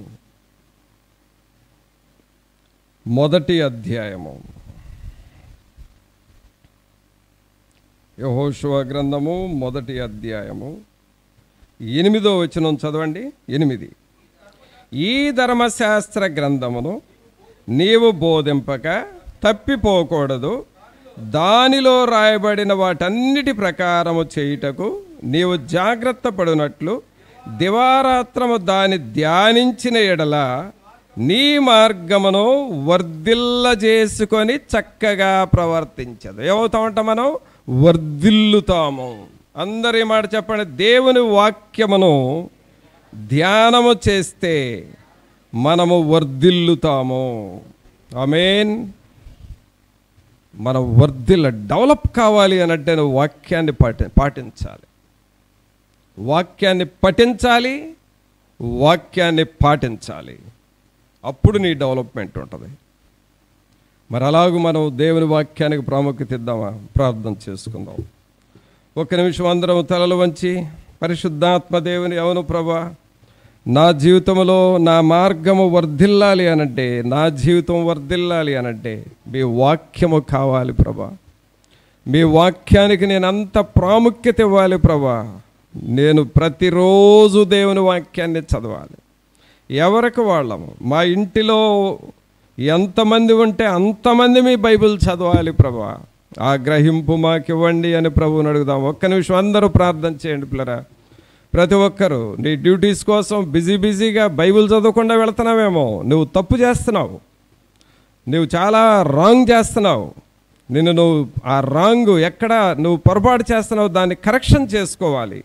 1వ అధ్యాయము యెహోషువ గ్రంథము 1వ అధ్యాయము 8వ వచనం చదవండి. 8. ఈ ధర్మశాస్త్ర గ్రంథమును నీవు బోధింపక తప్పిపోకూడదు, దానిలో రాయబడిన వాటన్నిటి ప్రకారము చేయుటకు నీవు జాగ్రత్త పడినట్లు దివారాత్రము దాన్ని ధ్యానించిన ఎడల నీ మార్గమును వర్ధిల్లజేసుకొని చక్కగా ప్రవర్తించదు. ఏమవుతామంట? మనం వర్ధిల్లుతాము. అందరి మాట చెప్పండి. దేవుని వాక్యమును ధ్యానము చేస్తే మనము వర్ధిల్లుతాము. ఆమేన్. మనం డెవలప్ కావాలి అని అంటే నువ్వు వాక్యాన్ని పాటించాలి. వాక్యాన్ని పఠించాలి, వాక్యాన్ని పాటించాలి. అప్పుడు నీ డెవలప్మెంట్ ఉంటుంది. మరి అలాగూ మనం దేవుని వాక్యానికి ప్రాముఖ్యత ఇద్దామా? ప్రార్థన చేసుకుందాం. ఒక నిమిషం అందరం తలలు వంచి, పరిశుద్ధాత్మ దేవుని, అవును ప్రభా, నా జీవితంలో నా మార్గము వర్ధిల్లాలి అనంటే, నా జీవితం వర్ధిల్లాలి అనంటే మీ వాక్యము కావాలి ప్రభా. మీ వాక్యానికి నేను అంత ప్రాముఖ్యత ఇవ్వాలి ప్రభా. నేను ప్రతిరోజు దేవుని వాక్యాన్ని చదవాలి. ఎవరికి వాళ్ళము, మా ఇంటిలో ఎంతమంది ఉంటే అంతమంది మీ బైబిల్ చదవాలి ప్రభా. ఆ గ్రహింపు మాకు ఇవ్వండి అని ప్రభువుని అడుగుదాం. ఒక్క నిమిషం అందరూ ప్రార్థన చేయండి పిల్లరా. ప్రతి ఒక్కరూ నీ డ్యూటీస్ కోసం బిజీగా బైబిల్ చదవకుండా వెళుతున్నావేమో. నువ్వు తప్పు చేస్తున్నావు, నువ్వు చాలా రాంగ్ చేస్తున్నావు. నువ్వు ఆ రాంగ్ ఎక్కడ నువ్వు పొరపాటు చేస్తున్నావు, దాన్ని కరెక్షన్ చేసుకోవాలి.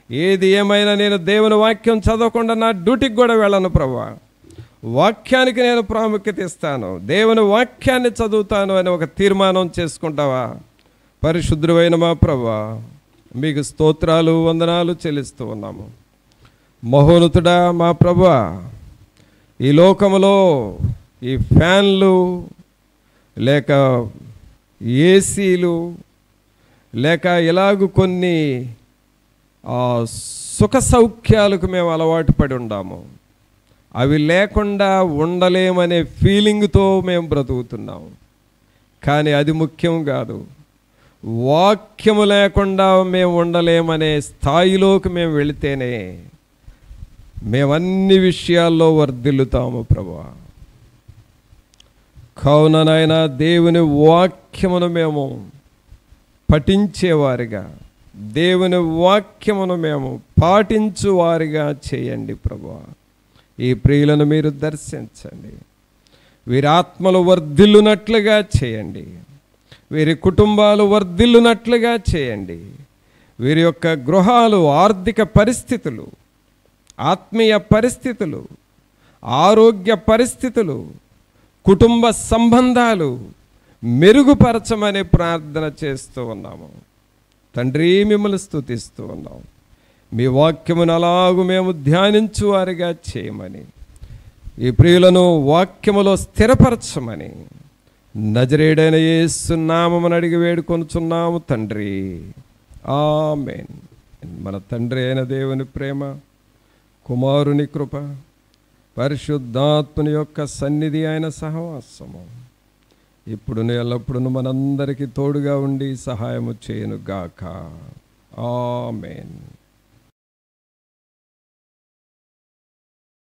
ఏది ఏమైనా నేను దేవుని వాక్యం చదవకుండా నా డ్యూటీకి కూడా వెళ్ళను ప్రభా. వాక్యానికి నేను ప్రాముఖ్యత ఇస్తాను, దేవుని వాక్యాన్ని చదువుతాను అని ఒక తీర్మానం చేసుకుంటావా? పరిశుద్ధుడైన మా ప్రభా, మీకు స్తోత్రాలు వందనాలు చెల్లిస్తూ ఉన్నాము. మహోన్నతుడా మా ప్రభా, ఈ లోకములో ఈ ఫ్యాన్లు లేక ఏసీలు లేక ఇలాగూ కొన్ని సుఖ సౌఖ్యాలకు మేము అలవాటు పడి ఉన్నాము. అవి లేకుండా ఉండలేమనే ఫీలింగ్తో మేము బ్రతుకుతున్నాము. కానీ అది ముఖ్యం కాదు. వాక్యము లేకుండా మేము ఉండలేమనే స్థాయిలోకి మేము వెళితేనే మేము అన్ని విషయాల్లో వర్ధిల్లుతాము ప్రభా. కావున నాయనా, దేవుని వాక్యమును మేము పఠించేవారిగా, దేవుని వాక్యమును మేము పాటించువారిగా చేయండి ప్రభువా. ఈ ప్రియులను మీరు దర్శించండి, వీరి ఆత్మలు వర్ధిల్లునట్లుగా చేయండి, వీరి కుటుంబాలు వర్ధిల్లునట్లుగా చేయండి. వీరి యొక్క గృహాలు, ఆర్థిక పరిస్థితులు, ఆత్మీయ పరిస్థితులు, ఆరోగ్య పరిస్థితులు, కుటుంబ సంబంధాలు మెరుగుపరచమని ప్రార్థన చేస్తూ ఉన్నాము. తండ్రి, మిమ్మల్ని స్తుతిస్తూ ఉన్నాం. మీ వాక్యమును అలాగూ మేము ధ్యానించువారిగా చేయమని, ఈ ప్రియులను వాక్యములో స్థిరపరచమని నజరేయుడైన యేసు నామమున అడిగి వేడుకొనుచున్నాము తండ్రి. ఆమేన్. మన తండ్రి అయిన దేవుని ప్రేమ, కుమారుని కృప, పరిశుద్ధాత్మని యొక్క సన్నిధి అయిన సహవాసము ఇప్పుడు ఎల్లప్పుడూ మనందరికీ తోడుగా ఉండి సహాయము చేయను గాక. ఆమేన్.